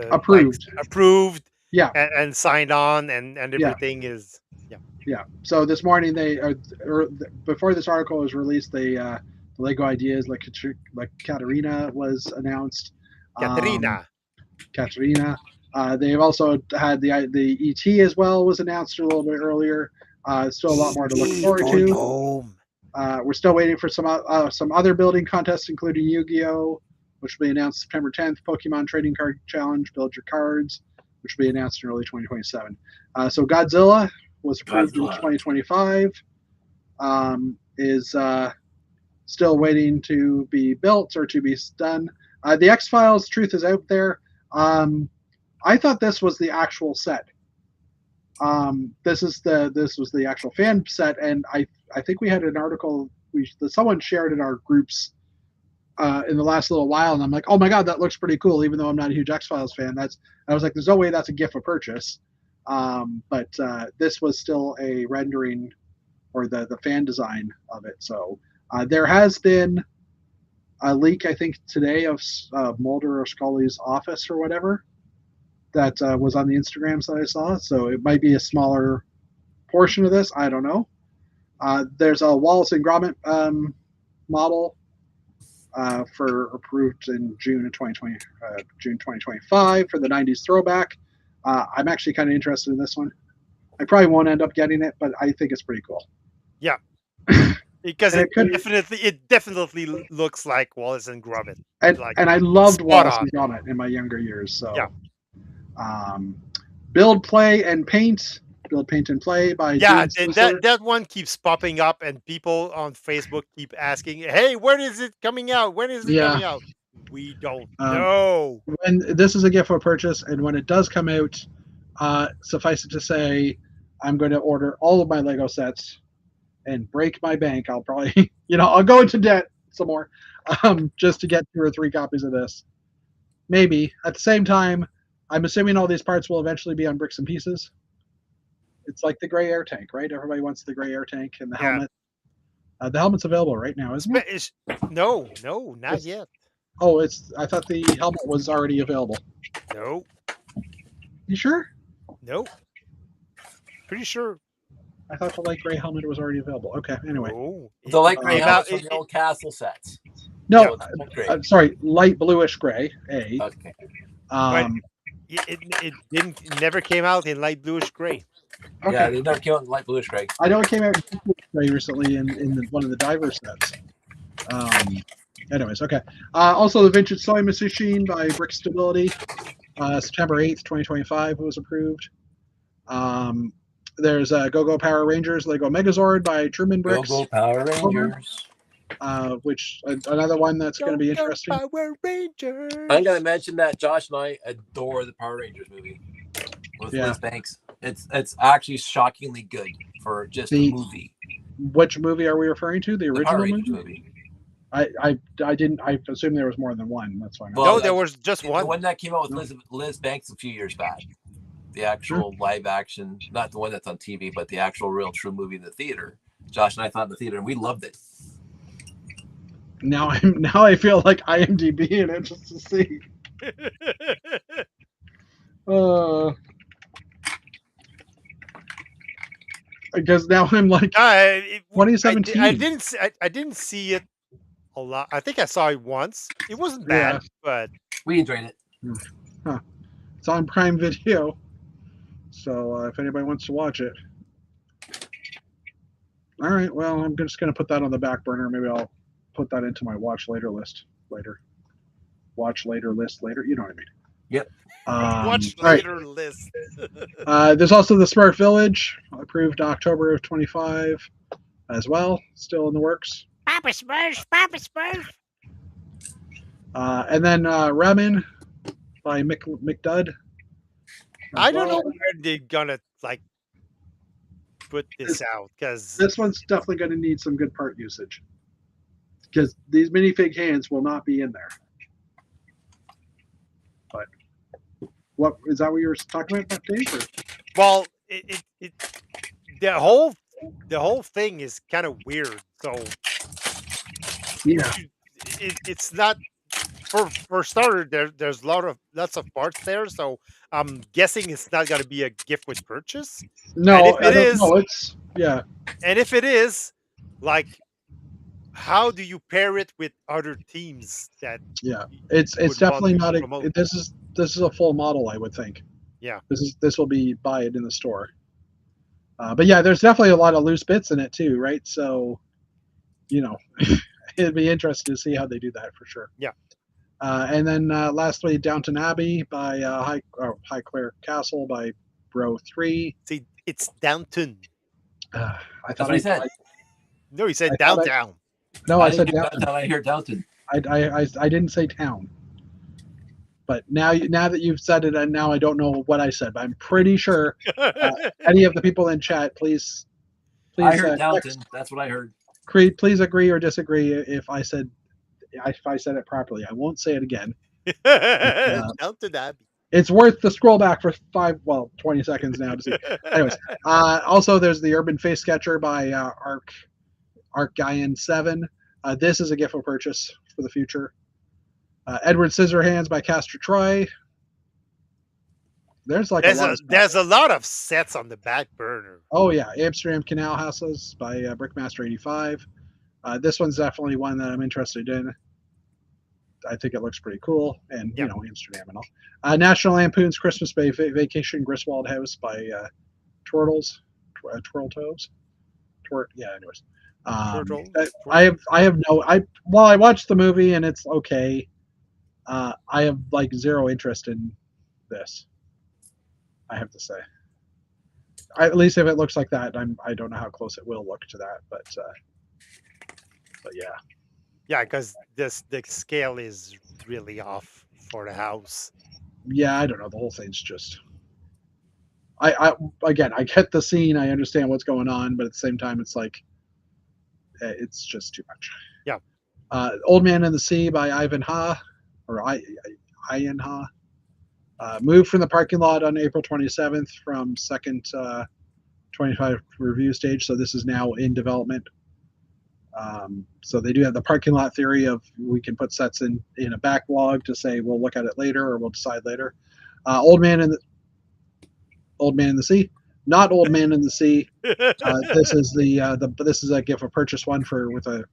approved. Approved, Yeah. and signed on, and everything is Yeah. So this morning before this article was released, the Lego Ideas like Katarina was announced. Katarina. They've also had the ET as well was announced a little bit earlier. Still a lot more to look forward to. home. We're still waiting for some other building contests, including Yu-Gi-Oh!, which will be announced September 10th. Pokemon Trading Card Challenge, Build Your Cards, which will be announced in early 2027. So Godzilla was approved in 2025. Is still waiting to be built or to be done. The X-Files Truth is Out There. I thought this was the actual set. This was the actual fan set, and I think we had an article that someone shared in our groups in the last little while, and I'm like, oh my god, that looks pretty cool. Even though I'm not a huge X-Files fan, I was like, there's no way that's a gift of purchase. But this was still a rendering or the fan design of it. So there has been a leak, I think today, of Mulder or Scully's office or whatever that was on the Instagrams that I saw. So it might be a smaller portion of this. I don't know. There's a Wallace and Gromit model for approved in June of 2020, June 2025 for the 90s throwback. I'm actually kind of interested in this one. I probably won't end up getting it, but I think it's pretty cool. Yeah, because And it definitely looks like Wallace and Gromit. And I loved spot Wallace on. and Gromit in my younger years. So, Yeah. Build, Play, and Paint. Build, Paint, and Play by Yeah, James that one keeps popping up, and people on Facebook keep asking, "Hey, when is it coming out? When is it coming out?" We don't know. When this is a gift for purchase, and when it does come out, suffice it to say, I'm going to order all of my Lego sets and break my bank. I'll probably, I'll go into debt some more, just to get 2 or 3 copies of this. Maybe. At the same time, I'm assuming all these parts will eventually be on bricks and pieces. It's like the gray air tank, right? Everybody wants the gray air tank and the helmet. The helmet's available right now, isn't it? No, not yet. Oh, I thought the helmet was already available. No. You sure? No. Pretty sure. I thought the light gray helmet was already available. Okay, anyway. No. The light gray helmet from the old castle sets. No, I'm sorry, light bluish gray. Okay. It never came out in light bluish gray. Okay. Yeah, it never came out in light bluish gray. I know it came out in gray recently in one of the diver sets. Anyways, okay. Also, the Vintage Sewing Machine by Brick Stability, September 8th, 2025 was approved. There's Go-Go Power Rangers Lego Megazord by Truman Bricks. Go-Go Power Rangers. Which another one that's going to be interesting. Power Rangers. I'm going to mention that Josh and I adore the Power Rangers movie with Liz Banks. It's actually shockingly good for just a movie. Which movie are we referring to? The original movie? I didn't. I assume there was more than one. That's why. No, there was just one. The one that came out with Liz Banks a few years back. The actual live action, not the one that's on TV, but the actual real true movie in the theater. Josh and I thought in the theater, and we loved it. Now I feel like IMDb in it just to see. Because now I'm like 2017. I didn't see it a lot. I think I saw it once. It wasn't bad, but we enjoyed it. Huh. It's on Prime Video, so if anybody wants to watch it. All right. Well, I'm just gonna put that on the back burner. Maybe I'll put that into my watch later list later. Watch later list later. You know what I mean? Yep. Watch later list. There's also the Smart Village, approved October of 25 as well, still in the works. Papa Smurf. And then Ramen by McDud. I don't know where they're gonna put this out, because this one's definitely going to need some good part usage, because these minifig hands will not be in there. But what is that? What you were talking about, Dave? Or? Well, the whole thing is kind of weird. So yeah, it's not for starter. There's lots of parts there, so I'm guessing it's not going to be a gift with purchase. No, and if it is, it's And if it is, how do you pair it with other teams that? Yeah, it's definitely not a. This is a full model, I would think. Yeah, this will be buy it in the store. But yeah, there's definitely a lot of loose bits in it too, right? So, it'd be interesting to see how they do that for sure. Yeah. And then lastly, Downton Abbey by Highclere Castle by Bro 3. See, it's Downton. I That's what he said. No, he said downtown. I said Downton. I hear Downton. I didn't say town. But now that you've said it, and now I don't know what I said, but I'm pretty sure any of the people in chat, please. I heard Downton. That's what I heard. Please agree or disagree if I said it properly. I won't say it again. Downton Abbey. It's worth the scroll back for 20 seconds now to see. Anyways, also there's the Urban Face Sketcher by Arc Guyan 7. This is a gift for purchase for the future. Edward Scissorhands by Castor Troy. there's like There's a lot a of stuff. there's a lot of sets on the back burner. Oh yeah, Amsterdam Canal Houses by Brickmaster 85. This one's definitely one that I'm interested in. I think it looks pretty cool, and Yeah. you know, Amsterdam and all. National Lampoon's Christmas Vacation Griswold House by Twirls, Twirl Toes. Yeah. Anyways, Turtle. I have no. Well, I watched the movie and it's okay. I have like zero interest in this. I have to say. At least if it looks like that, I don't know how close it will look to that, but yeah. Yeah, because the scale is really off for the house. Yeah, I don't know. The whole thing's just. I again, I get the scene. I understand what's going on, but at the same time, it's like, it's just too much. Yeah. Old Man in the Sea by Ivan Ha, or Ian Ha. Moved from the parking lot on April 27th from second 25 review stage. So this is now in development. So they do have the parking lot theory of we can put sets in a backlog to say we'll look at it later or we'll decide later. Old Man in the Sea, not Old Man in the Sea. This is this is a gift of purchase one with a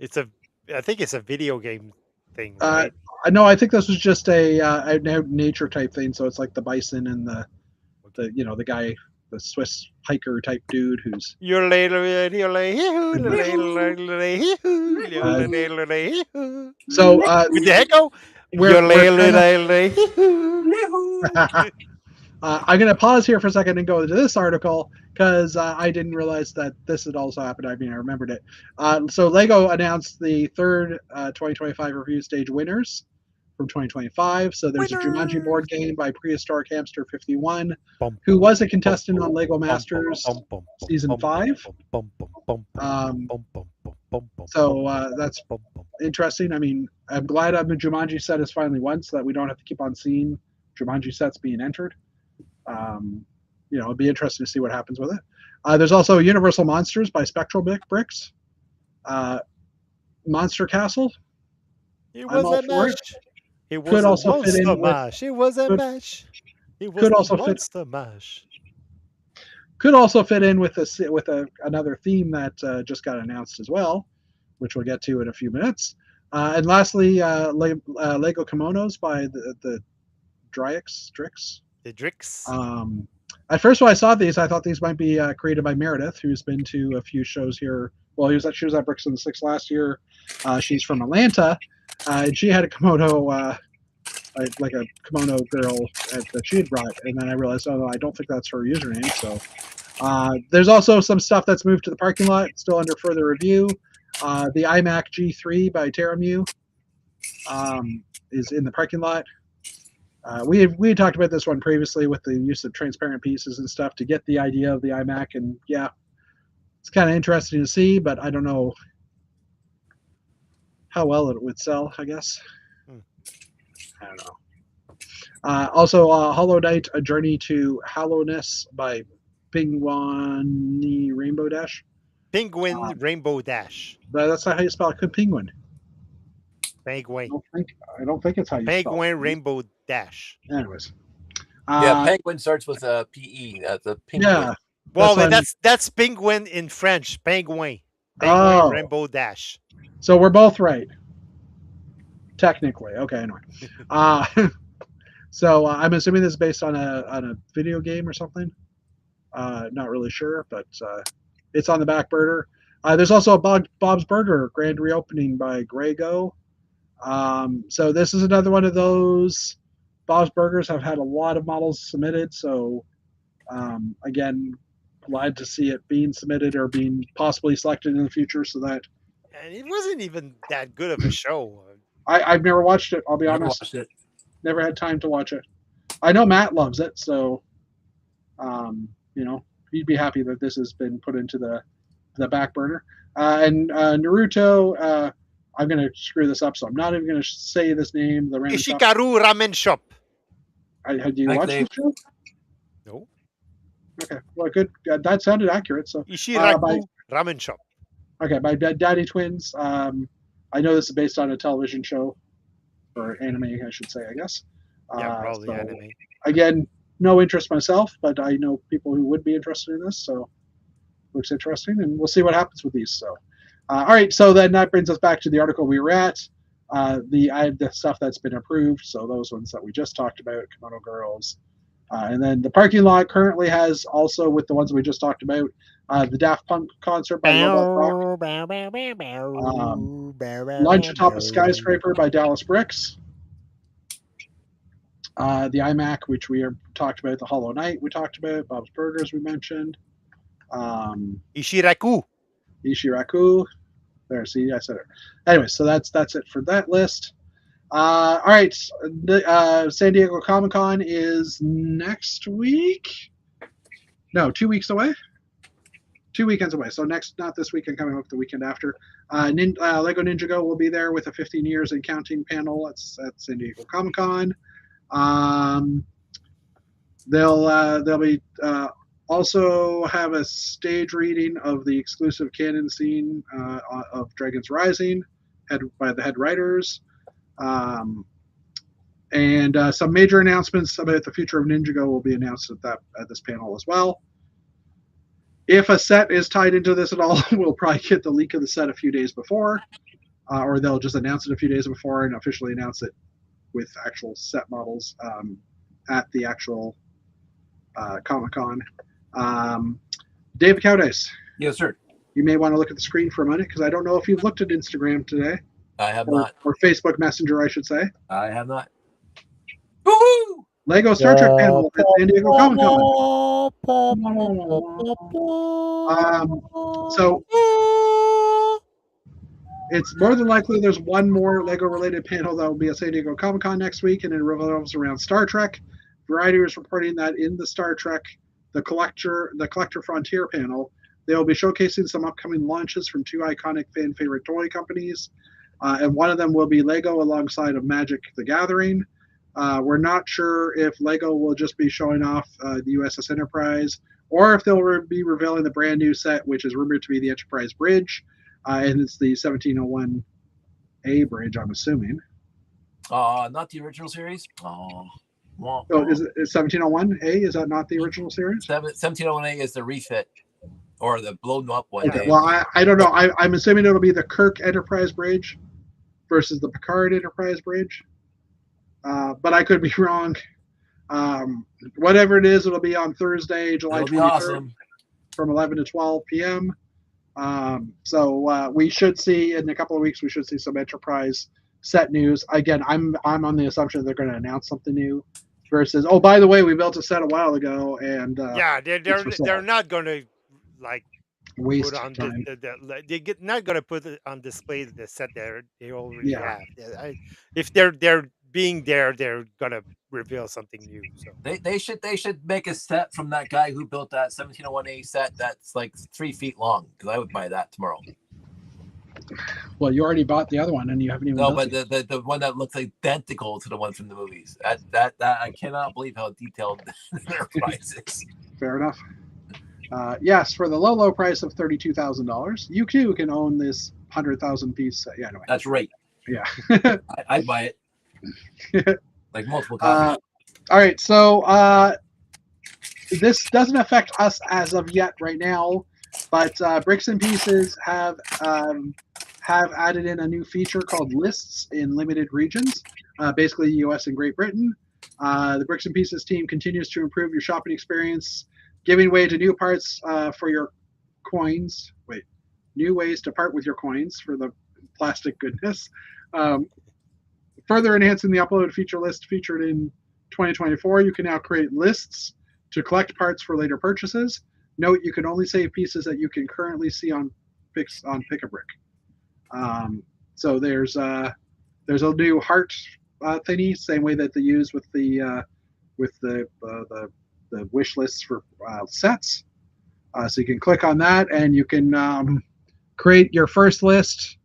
I think it's a video game thing. Right? No, I think this was just a nature type thing. So it's like the bison and the guy, the Swiss hiker type dude who's so with the echo. I'm going to pause here for a second and go to this article because I didn't realize that this had also happened. I mean, I remembered it. So Lego announced the third 2025 review stage winners from 2025. So there's a Jumanji board game by Prehistoric Hamster 51, who was a contestant on Lego Masters Season 5. So that's interesting. I mean, I'm glad a Jumanji set is finally won so that we don't have to keep on seeing Jumanji sets being entered. It'd be interesting to see what happens with it. There's also Universal Monsters by Spectral Bricks. Monster Castle. It was a mash. It was could a also fit in monster with, mash. It was a mash. It was could a also monster mash. Could also fit in with another theme that just got announced as well, which we'll get to in a few minutes. And lastly, Lego Kimonos by the Drix. The Drix. At first, when I saw these, I thought these might be created by Meredith, who's been to a few shows here. Well, she was at Bricks in the Six last year. She's from Atlanta, and she had a kimono, like a kimono girl that she had brought. And then I realized, oh, no, I don't think that's her username. So there's also some stuff that's moved to the parking lot, still under further review. The iMac G3 by Teramu is in the parking lot. We had talked about this one previously with the use of transparent pieces and stuff to get the idea of the iMac, and yeah, it's kind of interesting to see, but I don't know how well it would sell, I guess. I don't know. Also, Hollow Knight: A Journey to Hallowness by Penguin Rainbow Dash. Penguin Rainbow Dash. That's not how you spell it. Penguin. Penguin. I don't think it's how you spell it. Penguin Rainbow Dash. Anyways. Penguin starts with a P-E. The penguin. Yeah. Well, that's penguin in French. Penguin. Penguin Rainbow Dash. So we're both right. Technically. Okay, anyway. So I'm assuming this is based on a video game or something. Not really sure, but it's on the back burner. There's also a Bob's Burger grand reopening by Grego. So this is another one of those. Bob's Burgers have had a lot of models submitted, so again, glad to see it being submitted or being possibly selected in the future. So that. And it wasn't even that good of a show. I've never watched it. I'll be Never honest. watched it. Never had time to watch it. I know Matt loves it, so he'd be happy that this has been put into the back burner. And Naruto, I'm going to screw this up, so I'm not even going to say this name. The ramen shop. Ishikaru Ramen Shop. Do you watch the show? No. Okay, well, good. That sounded accurate. So Ishiraku Ramen Shop. Okay, by Daddy Twins. I know this is based on a television show, or anime, I should say, I guess. Yeah, probably anime. Again, no interest myself, but I know people who would be interested in this, so looks interesting, and we'll see what happens with these. So, all right, so then that brings us back to the article we were at. The stuff that's been approved, so those ones that we just talked about, Kimono Girls, and then the parking lot currently has also, with the ones we just talked about, the Daft Punk concert by Robot Rock, Lunch Atop a Skyscraper by Dallas Bricks, the iMac, which we talked about, the Hollow Knight we talked about, Bob's Burgers we mentioned, Ishiraku. There, see, I said it. Anyway, so that's it for that list. All right, San Diego Comic-Con is next week. No, 2 weeks away. 2 weekends away. So not this weekend, coming up the weekend after. Lego Ninjago will be there with a 15 years and counting panel at San Diego Comic-Con. They'll be also have a stage reading of the exclusive canon scene of Dragons Rising, by the head writers. And some major announcements about the future of Ninjago will be announced at this panel as well. If a set is tied into this at all, we'll probably get the leak of the set a few days before, or they'll just announce it a few days before and officially announce it with actual set models at the actual Comic-Con. David Cowdice. Yes, sir. You may want to look at the screen for a minute, because I don't know if you've looked at Instagram today. I have not. Or Facebook Messenger, I should say. I have not. Woohoo! Lego Star Trek panel at San Diego Comic Con. So it's more than likely there's one more Lego related panel that will be at San Diego Comic Con next week, and it revolves around Star Trek. Variety is reporting that in the Star Trek, the Collector Frontier panel, they will be showcasing some upcoming launches from two iconic fan favorite toy companies, and one of them will be Lego alongside of Magic the Gathering. We're not sure if Lego will just be showing off the USS Enterprise, or if they'll be revealing the brand new set, which is rumored to be the Enterprise Bridge, and it's the 1701A bridge, I'm assuming. Not the original series. Is it 1701A? Is that not the original series? 1701A is the refit, or the blown up one. Okay, well, I don't know. I'm assuming it'll be the Kirk Enterprise Bridge versus the Picard Enterprise Bridge. But I could be wrong. Whatever it is, it'll be on Thursday, July 23rd, from 11 to 12 p.m. So we should see, in a couple of weeks, we should see some Enterprise set news. Again, I'm on the assumption they're going to announce something new, versus, oh, by the way, we built a set a while ago, and yeah, they're not going to like waste put on time. not going to put it on display the set they already have. If they're being there, they're gonna reveal something new. So they should make a set from that guy who built that 1701A set that's like 3 feet long, because I would buy that tomorrow. Well, you already bought the other one, and you haven't even. No, but the one that looks identical to the one from the movies. That I cannot believe how detailed their price is. Fair enough. Yes, for the low price of $32,000, you too can own this 100,000 piece. Yeah, anyway. That's right. Yeah, I'd buy it. Like multiple copies. All right, so this doesn't affect us as of yet right now, but Bricks and Pieces have added in a new feature called Lists in Limited Regions, basically U.S. and Great Britain. The Bricks and Pieces team continues to improve your shopping experience, giving way to new parts for your coins. New ways to part with your coins for the plastic goodness. Further enhancing the upload feature list featured in 2024, you can now create lists to collect parts for later purchases. Note, you can only save pieces that you can currently see on Pick-a-Brick. So there's a new heart thingy, same way that they use with the wish lists for sets. So you can click on that, and you can create your first list.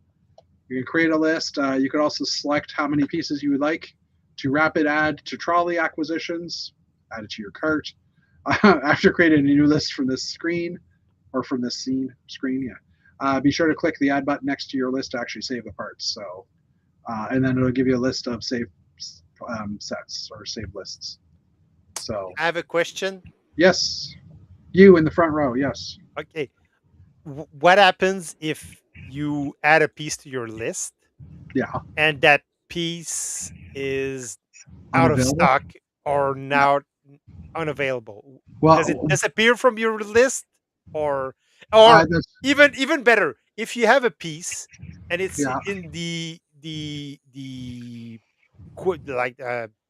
You can create a list. You could also select how many pieces you would like to rapid add to trolley acquisitions, add it to your cart. After creating a new list from this screen, or from this screen, be sure to click the add button next to your list to actually save the parts. So, and then it'll give you a list of saved sets or saved lists. So I have a question. yes, you in the front row. Yes. Okay. What happens if you add a piece to your list Yeah. and that piece is out of Unavailable. stock or now unavailable? Well, Does it disappear from your list, or that's, even better, if you have a piece and it's yeah. in the like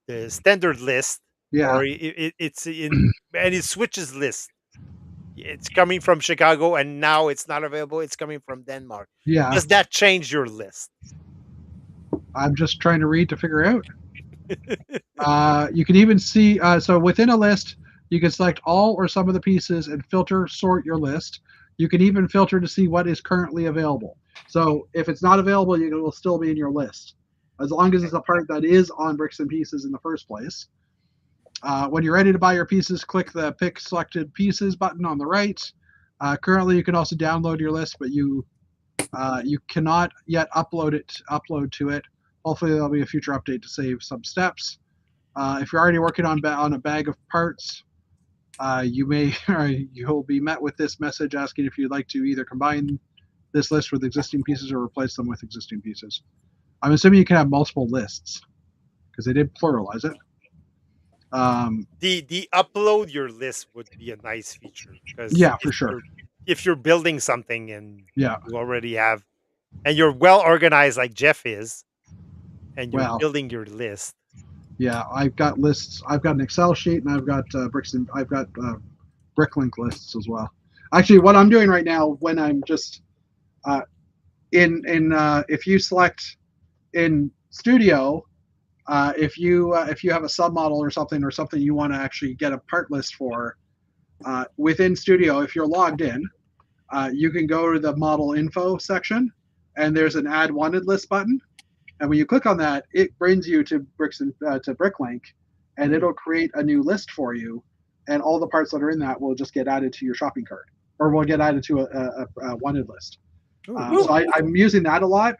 the standard list, Yeah. or it's in and it switches list. It's coming from Chicago and now it's not available. It's coming from Denmark. Yeah. Does that change your list? I'm just trying to read to figure out. You can even see, so within a list, you can select all or some of the pieces and sort your list. You can even filter to see what is currently available. So if it's not available, it will still be in your list, as long as it's a part that is on Bricks and Pieces in the first place. When you're ready to buy your pieces, click the Pick Selected Pieces button on the right. Currently, you can also download your list, but you cannot yet upload to it. Hopefully, there'll be a future update to save some steps. If you're already working on a bag of parts, you'll be met with this message asking if you'd like to either combine this list with existing pieces or replace them with existing pieces. I'm assuming you can have multiple lists because they did pluralize it. The upload your list would be a nice feature, because Yeah, for sure. If you're building something and Yeah. you already have, and you're well organized like Jeff is, and you're Well, building your list. Yeah, I've got lists. I've got an Excel sheet, and I've got Bricklink lists as well. Actually, what I'm doing right now, when I'm just if you select in Studio, if you have a submodel or something you want to actually get a part list for, within Studio, if you're logged in, you can go to the model info section, and there's an add wanted list button. And when you click on that, it brings you to Bricklink, and it'll create a new list for you, and all the parts that are in that will just get added to your shopping cart, or will get added to a wanted list. So I'm using that a lot,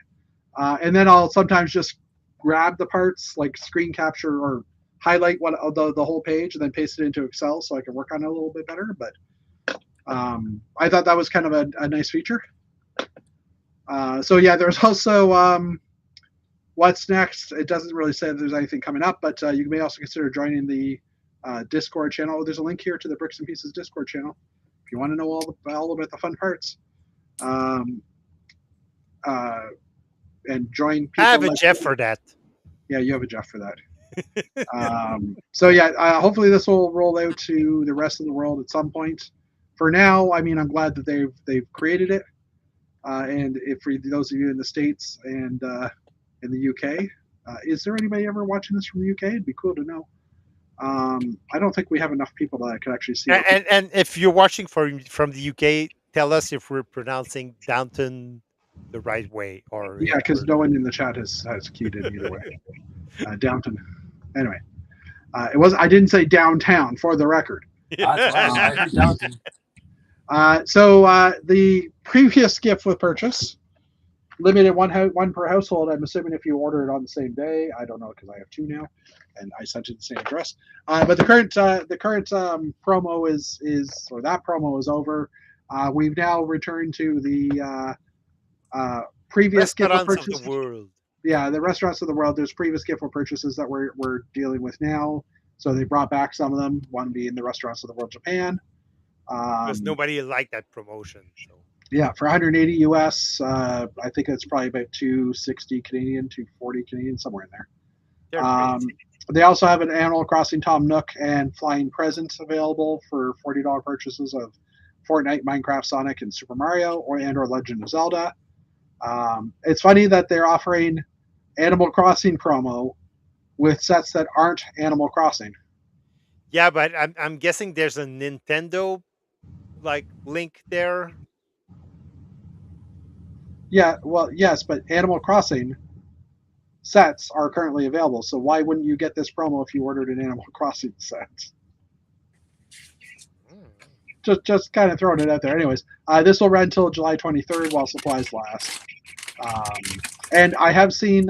and then I'll sometimes just grab the parts, like screen capture or highlight the whole page, and then paste it into Excel so I can work on it a little bit better. But I thought that was kind of a nice feature. So yeah, there's also what's next. It doesn't really say that there's anything coming up, but you may also consider joining the Discord channel. Oh, there's a link here to the Bricks and Pieces Discord channel if you want to know all about the fun parts. And join people. I have a Jeff for that. Yeah, you have a Jeff for that. So yeah, hopefully this will roll out to the rest of the world at some point. For now, I mean, I'm glad that they've created it. And if for those of you in the States and in the UK, is there anybody ever watching this from the UK? It'd be cool to know. I don't think we have enough people that I could actually see. And if you're watching from the UK, tell us if we're pronouncing Downton the right way, or yeah, because no one in the chat has keyed in either way. Downton. Anyway, I didn't say downtown, for the record. Downton. So the previous gift with purchase, limited one per household. I'm assuming if you order it on the same day. I don't know because I have two now, and I sent it the same address. But the current promo that promo is over. We've now returned to the previous gift with purchase. Of the world. Yeah, the restaurants of the world. There's previous gift with purchases that we're dealing with now. So they brought back some of them. One being the restaurants of the world, Japan. Because nobody liked that promotion. So. Yeah, for 180 US, I think it's probably about 260 Canadian, 240 Canadian, somewhere in there. They also have an Animal Crossing Tom Nook and Flying Presents available for $40 purchases of Fortnite, Minecraft, Sonic, and Super Mario, or Legend of Zelda. It's funny that they're offering Animal Crossing promo with sets that aren't Animal Crossing. Yeah, but I'm guessing there's a Nintendo link there. Yeah, well, yes, but Animal Crossing sets are currently available. So why wouldn't you get this promo if you ordered an Animal Crossing set? Just kind of throwing it out there. Anyways, this will run until July 23rd while supplies last. And I have seen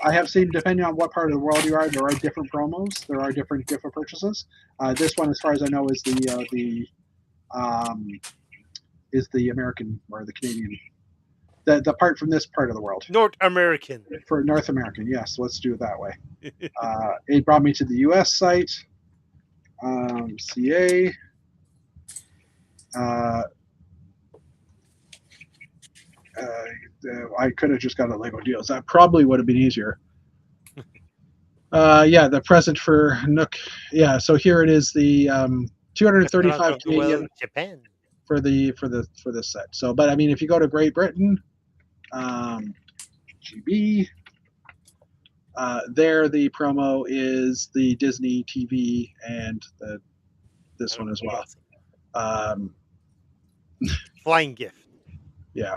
I have seen, depending on what part of the world you are, there are different promos. There are different purchases. This one, as far as I know, is the American or the Canadian, the part from this part of the world. North American. For North American, yes. Let's do it that way. It brought me to the U.S. site, CA. I could have just got a Lego Deals. That probably would have been easier. Yeah, the present for Nook. Yeah, so here it is, the 235 Canadian Japan for this set. So, but I mean, if you go to Great Britain, GB, there the promo is the Disney TV and this one as well. Flying gift. Yeah.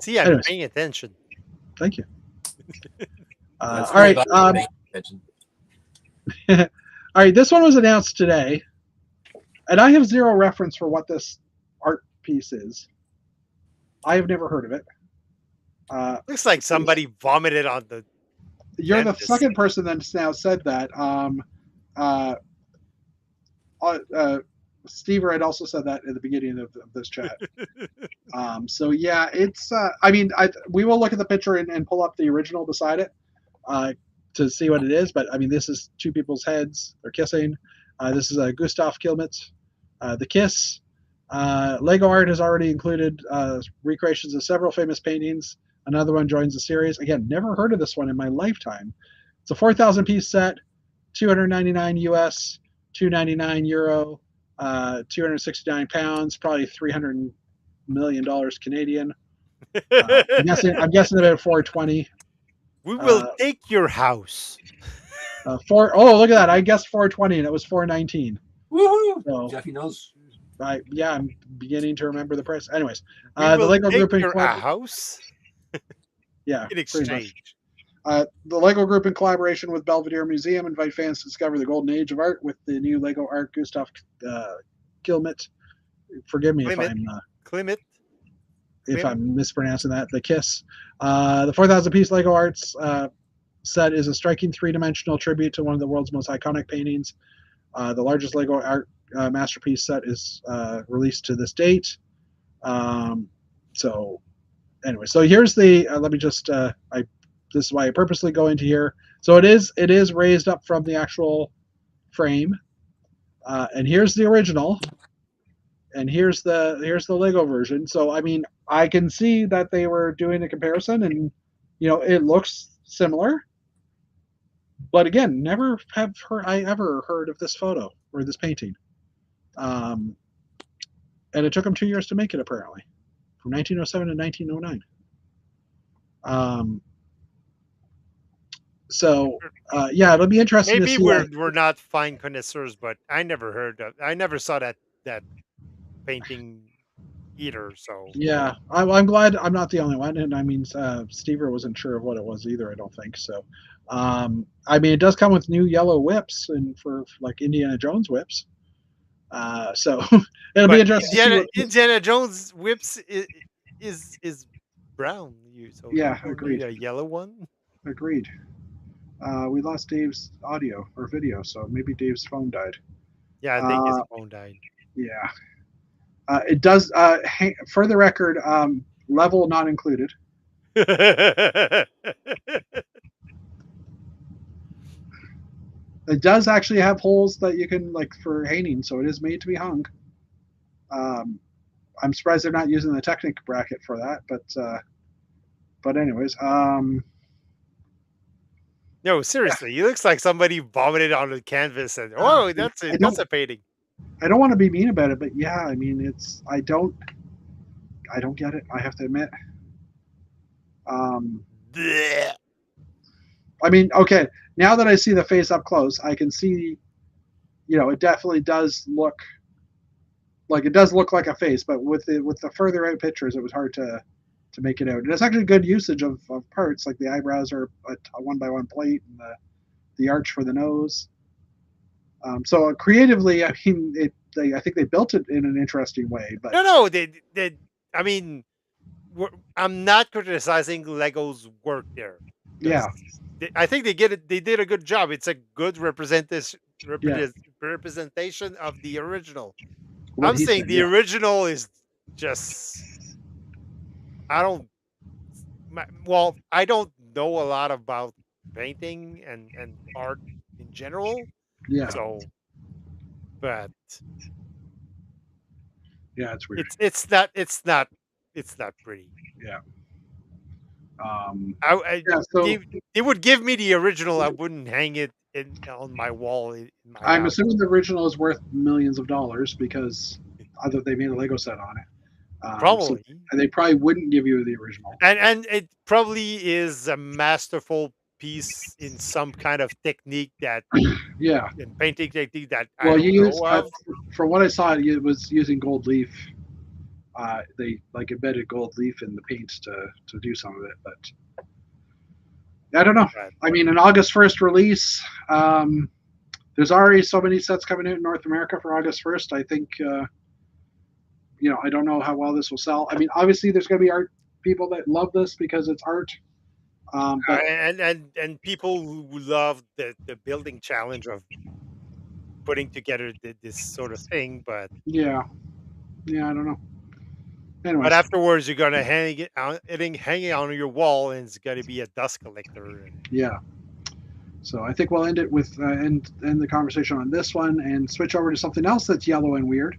See, I'm paying attention. Thank you. All That's right. what I'm paying attention. All right. This one was announced today, and I have zero reference for what this art piece is. I have never heard of it. Looks like somebody vomited on the. You're the second person that's now said that. Steve had also said that at the beginning of this chat. So yeah, it's. I mean, we will look at the picture and pull up the original beside it to see what it is. But I mean, this is two people's heads. They're kissing. This is Gustav Kilmitz, The Kiss. Lego Art has already included recreations of several famous paintings. Another one joins the series. Again, never heard of this one in my lifetime. It's a 4,000 piece set, 299 US, 299 euro. 269 pounds, probably $300 million Canadian. I'm guessing about 420. We will take your house. Oh, look at that! I guessed 420, and it was 419. Woohoo! So, Jeffy knows. Yeah, I'm beginning to remember the price. Anyways, the Lego Group your house. Yeah, in exchange. The Lego Group, in collaboration with Belvedere Museum, invite fans to discover the golden age of art with the new Lego Art Gustav Kilmitz. Forgive me if I'm mispronouncing that. The Kiss. The 4,000 piece Lego Arts set is a striking three-dimensional tribute to one of the world's most iconic paintings. The largest Lego Art masterpiece set is released to this date. So anyway, so here's the. Let me just. This is why I purposely go into here. So it is raised up from the actual frame, and here's the original, and here's the Lego version. So I mean, I can see that they were doing a comparison, and it looks similar. But again, never have ever heard of this photo or this painting, and it took them 2 years to make it, apparently, from 1907 to 1909. So yeah, it'll be interesting. Maybe to see we're not fine connoisseurs, but I never saw that painting either. So yeah, I'm glad I'm not the only one, and I mean, Steve wasn't sure of what it was either. I don't think so. I mean, it does come with new yellow whips, and for like Indiana Jones whips. So it'll be interesting. Indiana Jones whips is brown. So yeah, agreed. A yellow one. Agreed. We lost Dave's audio or video, so maybe Dave's phone died. Yeah, I think his phone died. Yeah. It does, for the record, level not included. It does actually have holes that you can, like, for hanging, so it is made to be hung. I'm surprised they're not using the Technic bracket for that, but anyways, no, seriously, it looks like somebody vomited on the canvas and that's a painting. I don't want to be mean about it, but yeah, I mean, I don't get it. I have to admit. I mean, okay, now that I see the face up close, I can see, it definitely does look like a face, but with the further out pictures, it was hard to make it out. And it's actually good usage of parts, like the eyebrows are a 1x1 plate, and the arch for the nose. So creatively, I mean, I think they built it in an interesting way. But no, they. I mean, I'm not criticizing Lego's work there. Yeah. I think they get it. They did a good job. It's a good Yeah. representation of the original. What I'm he saying said. the Yeah. original is just. I don't. Well, I don't know a lot about painting and art in general. Yeah. So, but Yeah. It's weird. it's not pretty. Yeah. I Yeah. So they would give me the original. I wouldn't hang it on my wall in my I'm house. assuming the original is worth millions of dollars because either they made a Lego set on it. So Probably. and they probably wouldn't give you the original. And it probably is a masterful piece in some kind of technique that Yeah. in painting technique that I Well, don't you used know of. from what I saw, it was using gold leaf. They like embedded gold leaf in the paint to do some of it, but I don't know. But I mean, an August 1st release. There's already so many sets coming out in North America for August 1st. I think I don't know how well this will sell. I mean, obviously, there's going to be art people that love this because it's art. But and people who love the building challenge of putting together this sort of thing, but yeah, I don't know. Anyways, but afterwards you're gonna hang it on your wall, and it's gonna be a dust collector. yeah. So I think we'll end it with end the conversation on this one and switch over to something else that's yellow and weird.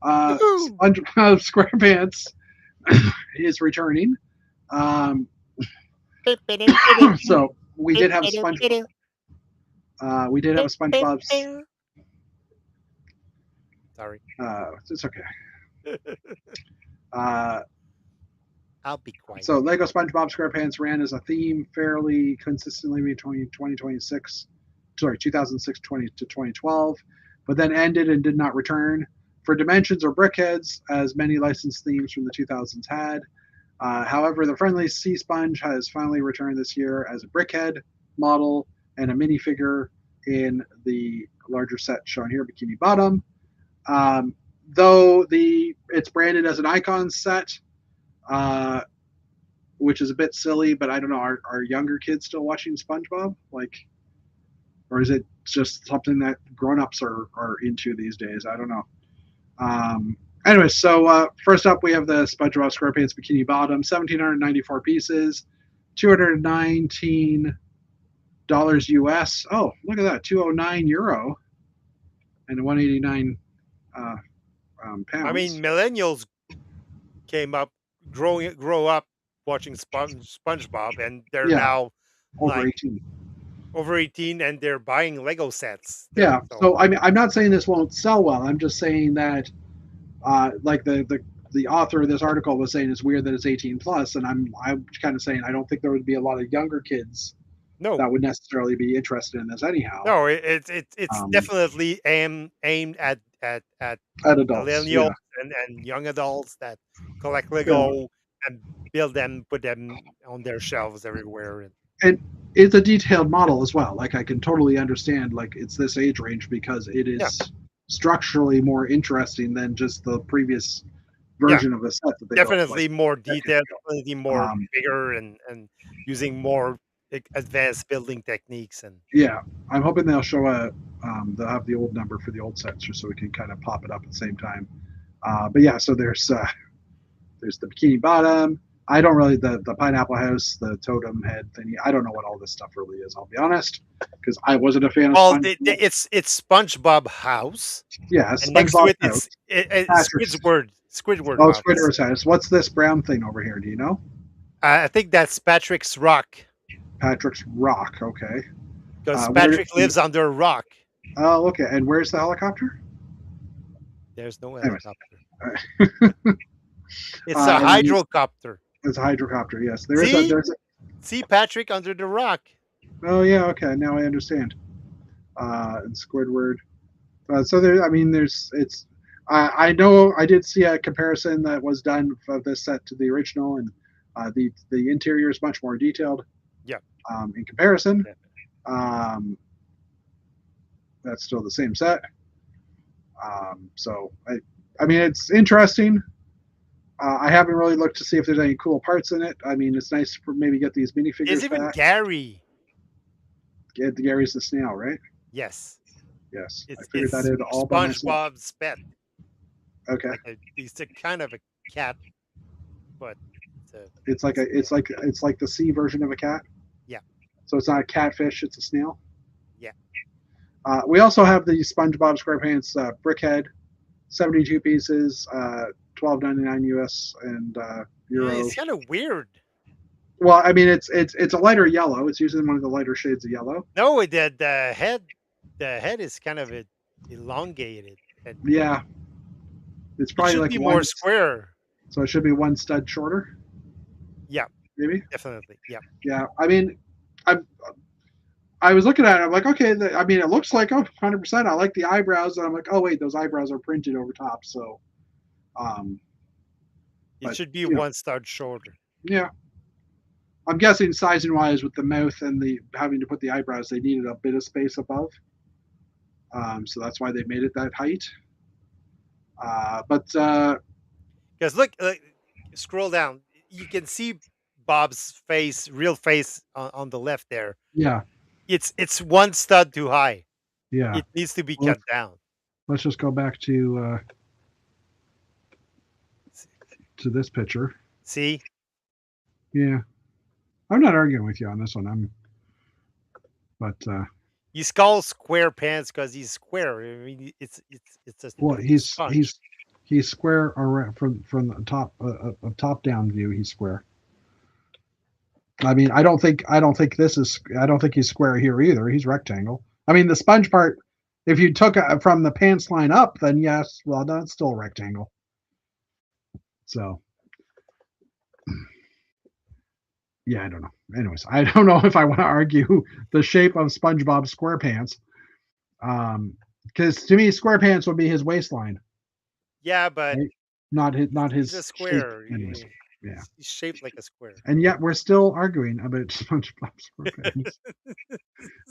Woohoo! SpongeBob SquarePants is returning. So we did have a SpongeBob. We did have a SpongeBob's. Sorry. It's okay. I'll be quiet. So Lego SpongeBob SquarePants ran as a theme fairly consistently between 2006 to 2012, but then ended and did not return for Dimensions or Brickheads, as many licensed themes from the 2000s had. However, the Friendly Sea Sponge has finally returned this year as a Brickhead model and a minifigure in the larger set shown here, Bikini Bottom. Though it's branded as an icon set, which is a bit silly, but I don't know. Are younger kids still watching SpongeBob? Or is it just something that grown-ups are into these days? I don't know. Anyway, so first up we have the SpongeBob SquarePants Bikini Bottom, 1,794 pieces, $219 US. Oh, look at that, 209 euro, and 189 pounds. I mean, millennials grow up watching SpongeBob, and they're now over 18. Over 18, and they're buying Lego sets. Yeah. So I mean, I'm not saying this won't sell well. I'm just saying that, like the author of this article was saying, it's weird that it's 18 plus, and I'm kind of saying I don't think there would be a lot of younger kids that would necessarily be interested in this anyhow. No, it's definitely aimed at adults, millennials and young adults that collect Lego and build them, put them on their shelves everywhere. And it's a detailed model as well. Like I can totally understand, like it's this age range because it is structurally more interesting than just the previous version of the set that they definitely built, more detailed, definitely more bigger and using more advanced building techniques. And I'm hoping they'll show they'll have the old number for the old sets just so we can kind of pop it up at the same time. But yeah, so there's the Bikini Bottom. I don't really the Pineapple House, the Totem Head thingy. I don't know what all this stuff really is. I'll be honest, because I wasn't a fan of. Well, it's SpongeBob House. Yeah, and next to it, it's Squidward. Oh, Squidward's house. What's this brown thing over here? Do you know? I think that's Patrick's Rock. Patrick's Rock. Okay. Because Patrick lives under a rock. Oh, okay. And where's the helicopter? There's no helicopter. It's a hydrocopter. It's a hydrocopter. Yes, See Patrick under the rock. Oh yeah. Okay. Now I understand. And Squidward. So there. I mean, it's. I know I did see a comparison that was done of this set to the original, and the interior is much more detailed. Yeah. In comparison, that's still the same set. So I mean, it's interesting. I haven't really looked to see if there's any cool parts in it. I mean, it's nice to maybe get these minifigures There's even back. Gary. Gary's the snail, right? Yes. Yes. It's, I figured that out all by myself. SpongeBob's pet. Okay. He's a kind of a cat, but It's like the sea version of a cat. Yeah. So it's not a catfish; it's a snail. Yeah. We also have the SpongeBob SquarePants Brickhead, 72 pieces, $12.99 US and Euro. It's kind of weird. Well, I mean, it's a lighter yellow. It's using one of the lighter shades of yellow. No, the head is kind of elongated. Yeah. It's probably should like be more square. So it should be one stud shorter. Yeah. Maybe. Definitely. Yeah. Yeah. I mean, I was looking at it. I'm like, okay. I mean, it looks like 100%. I like the eyebrows, and I'm like, oh wait, those eyebrows are printed over top. So, it should be one stud shorter. Yeah. I'm guessing sizing wise, with the mouth and the having to put the eyebrows, they needed a bit of space above. So that's why they made it that height. Because look, scroll down, you can see Bob's real face on the left there. Yeah. It's one stud too high. Yeah. It needs to be cut down. Let's just go back to this picture. See? Yeah. I'm not arguing with you on this one. He's called SquarePants because he's square. I mean, it's he's square around from the top a top down view. He's square. I mean, I don't think he's square here either. He's rectangle. I mean, the sponge part, if you took it from the pants line up, then yes, well, that's still a rectangle. So, yeah, I don't know. Anyways, I don't know if I want to argue the shape of SpongeBob SquarePants, because to me, SquarePants would be his waistline. Yeah, but right? Not his. He's a square. Anyways. Yeah. He's shaped like a square. And yet we're still arguing about SpongeBob SquarePants.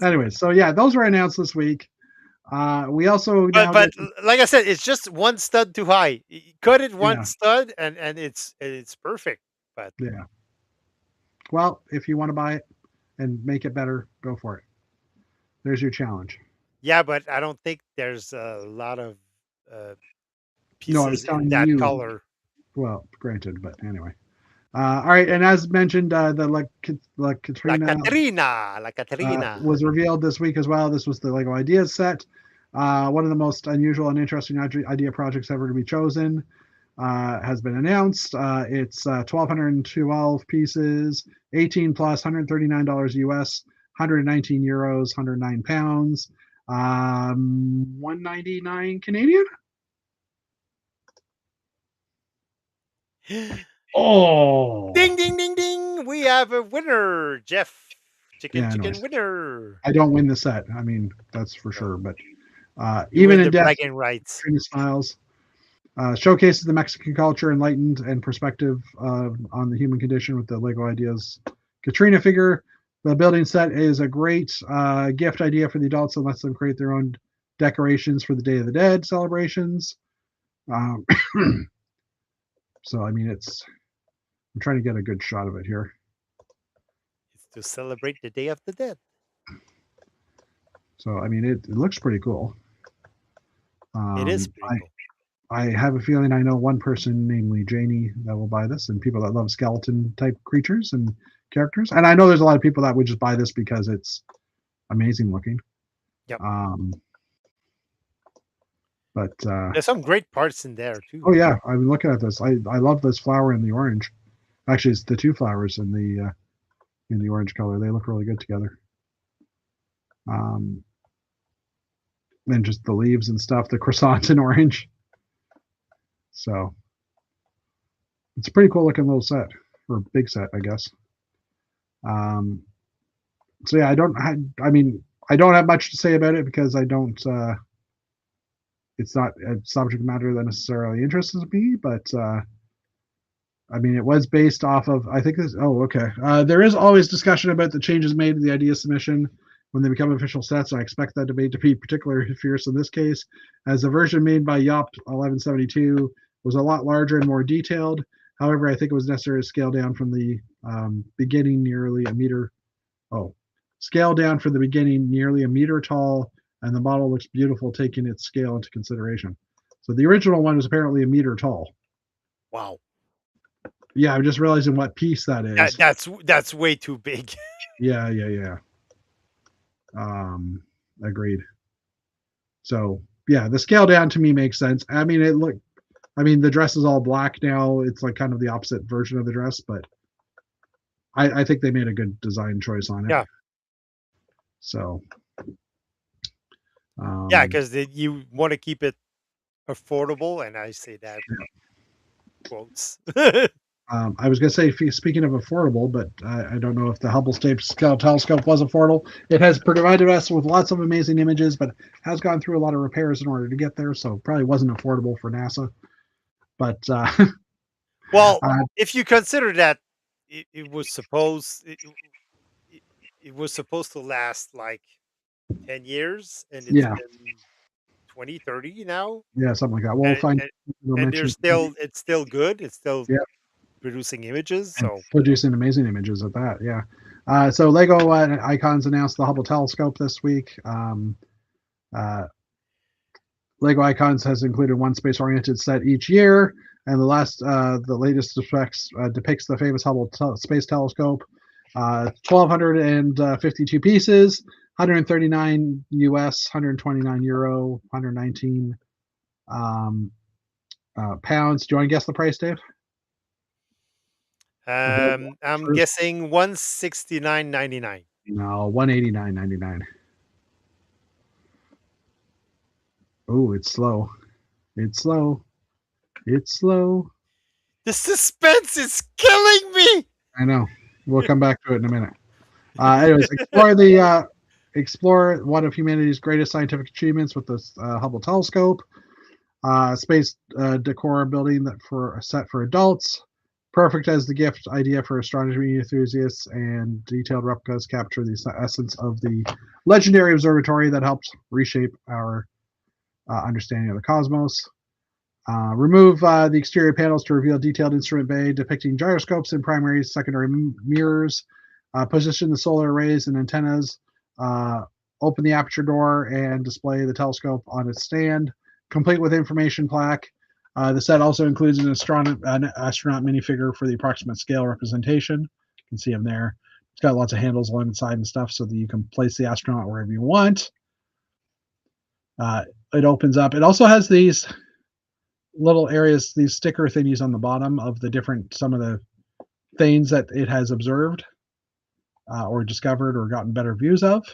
Anyway, so yeah, those were announced this week. We also but like I said, it's just one stud too high. You cut it one stud and it's perfect. But yeah. Well, if you want to buy it and make it better, go for it. There's your challenge. Yeah, but I don't think there's a lot of pieces in that color. Well, granted, but anyway. All right, and as mentioned, the La Catrina was revealed this week as well. This was the Lego Ideas set. One of the most unusual and interesting idea projects ever to be chosen has been announced. It's 1,212 pieces, 18 plus, $139 US, 119 euros, 109 pounds, 199 Canadian. Oh! Ding ding ding ding! We have a winner, Jeff. Chicken winner. I don't win the set. I mean, that's for sure. But even in depth, rights styles showcases the Mexican culture, enlightened and perspective on the human condition with the Lego Ideas Catrina figure. The building set is a great gift idea for the adults and lets them create their own decorations for the Day of the Dead celebrations. So, I mean, I'm trying to get a good shot of it here. It's to celebrate the Day of the Dead. So, I mean, it looks pretty cool. It is pretty cool. I have a feeling I know one person, namely Janie, that will buy this, and people that love skeleton type creatures and characters. And I know there's a lot of people that would just buy this because it's amazing looking. Yep. But there's some great parts in there too. Oh yeah, I've been looking at this. I love this flower in the orange. Actually, it's the two flowers in the orange color. They look really good together. And just the leaves and stuff, the croissant in orange. So it's a pretty cool looking little set, or big set, I guess. So yeah, I don't have much to say about it because I don't. It's not a subject matter that necessarily interests me, but I mean, it was based off of, I think this, there is always discussion about the changes made to the idea submission when they become official sets. I expect that debate to be particularly fierce in this case, as the version made by Yop 1172 was a lot larger and more detailed. However, I think it was necessary to scale down from the beginning nearly a meter. Oh, scale down from the beginning nearly a meter tall, and the model looks beautiful taking its scale into consideration. So the original one was apparently a meter tall. Wow. Yeah, I'm just realizing what piece that is. That's way too big. Yeah. Agreed. So yeah, the scale down to me makes sense. I mean, the dress is all black now. It's like kind of the opposite version of the dress, but I think they made a good design choice on it. Yeah. So. Yeah, because you want to keep it affordable, and I say that quotes. I was going to say, speaking of affordable, but I don't know if the Hubble Space Telescope was affordable. It has provided us with lots of amazing images, but has gone through a lot of repairs in order to get there, so probably wasn't affordable for NASA. But well, if you consider that it was supposed to last like 10 years, and it's been 20, 30 now. Yeah, something like that. We'll find. And it's still good. It's still producing images. So producing amazing images at that. Yeah. So Lego Icons announced the Hubble Telescope this week. Lego Icons has included one space-oriented set each year, and the latest depicts the famous Hubble Space Telescope. 1,252 pieces, 139 US, 129 euro, 119 pounds. Do you want to guess the price, Dave? I'm guessing $169.99. No, $189.99. Oh, it's slow. It's slow. It's slow. The suspense is killing me. I know. We'll come back to it in a minute. Anyways, explore one of humanity's greatest scientific achievements with the Hubble Telescope. Space decor building set for adults. Perfect as the gift idea for astronomy enthusiasts, and detailed replicas capture the essence of the legendary observatory that helped reshape our understanding of the cosmos. Remove the exterior panels to reveal detailed instrument bay depicting gyroscopes and primary secondary mirrors. Position the solar arrays and antennas. Open the aperture door and display the telescope on its stand, complete with information plaque. The set also includes an astronaut minifigure for the approximate scale representation. You can see him there. It's got lots of handles along the side and stuff so that you can place the astronaut wherever you want. It opens up. It also has these little areas, these sticker thingies on the bottom of some of the things that it has observed or discovered or gotten better views of.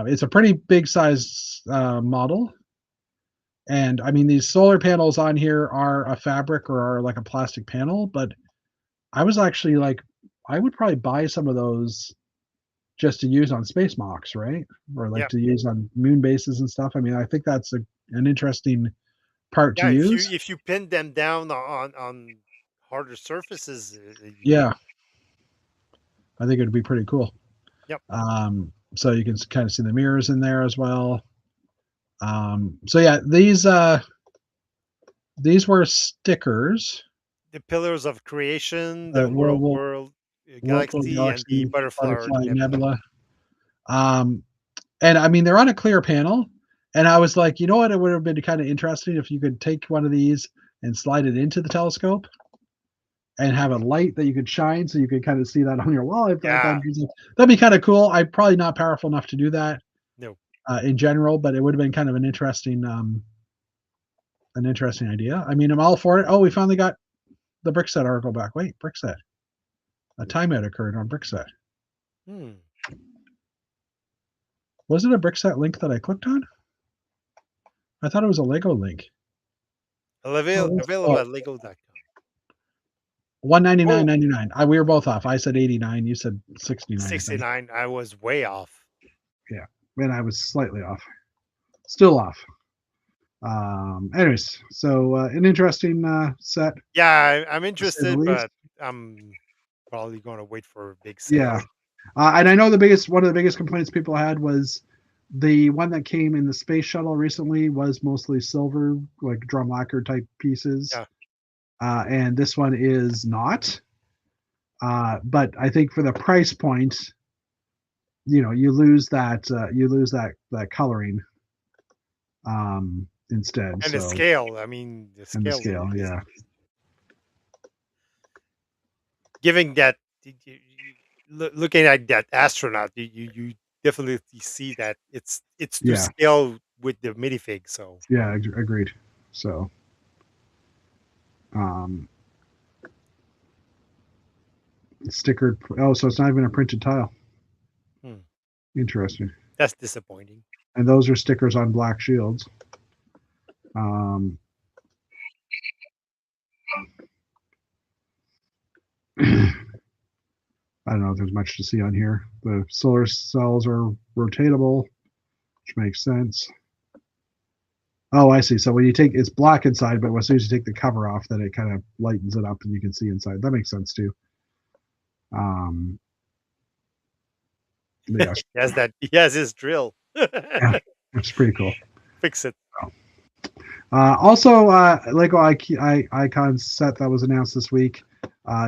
It's a pretty big size model. And I mean, these solar panels on here are a fabric or are like a plastic panel, but I was actually like, I would probably buy some of those just to use on space mocks, right? Or like to use on moon bases and stuff. I mean, I think that's an interesting part to use. If you pin them down on harder surfaces. Yeah. I think it would be pretty cool. Yep. So you can kind of see the mirrors in there as well. So yeah, these were stickers. The pillars of creation, the world galaxy, and the butterfly nebula. And I mean, they're on a clear panel, and I was like, you know what, it would have been kind of interesting if you could take one of these and slide it into the telescope and have a light that you could shine so you could kind of see that on your wall. That'd be kind of cool. I'm probably not powerful enough to do that. No. In general, but it would have been kind of an interesting idea. I mean, I'm all for it. Oh, we finally got the Brickset article back. Wait, Brickset. A timeout occurred on Brickset. Was it a Brickset link that I clicked on? I thought it was a Lego link. Available at Lego.com. $199.99. We were both off. I said 89. You said 69. 69. I was way off. Yeah. And I was slightly off. Still off. Anyways, so an interesting set. Yeah, I'm interested, but I'm probably going to wait for a big sale. Yeah. And I know one of the biggest complaints people had was the one that came in the space shuttle recently was mostly silver, like drum lacquer type pieces. Yeah. and this one is not. But I think for the price point, you lose that coloring instead. And the So scale. I mean, the and the scale. scale, yeah. Given that, looking at that astronaut, you definitely see that it's to Yeah. scale with the minifig. So Yeah, agreed. So, stickered. Oh, so it's not even a printed tile. Interesting. that's disappointing. And those are stickers on black shields. I don't know if there's much to see on here. The solar cells are rotatable, which makes sense. Oh, I see. So when you take, it's black inside, but as soon as you take the cover off, then it kind of lightens it up and you can see inside. That makes sense too. Yeah, He has his drill. yeah, which is pretty cool. Fix it. Also, Lego Icon set that was announced this week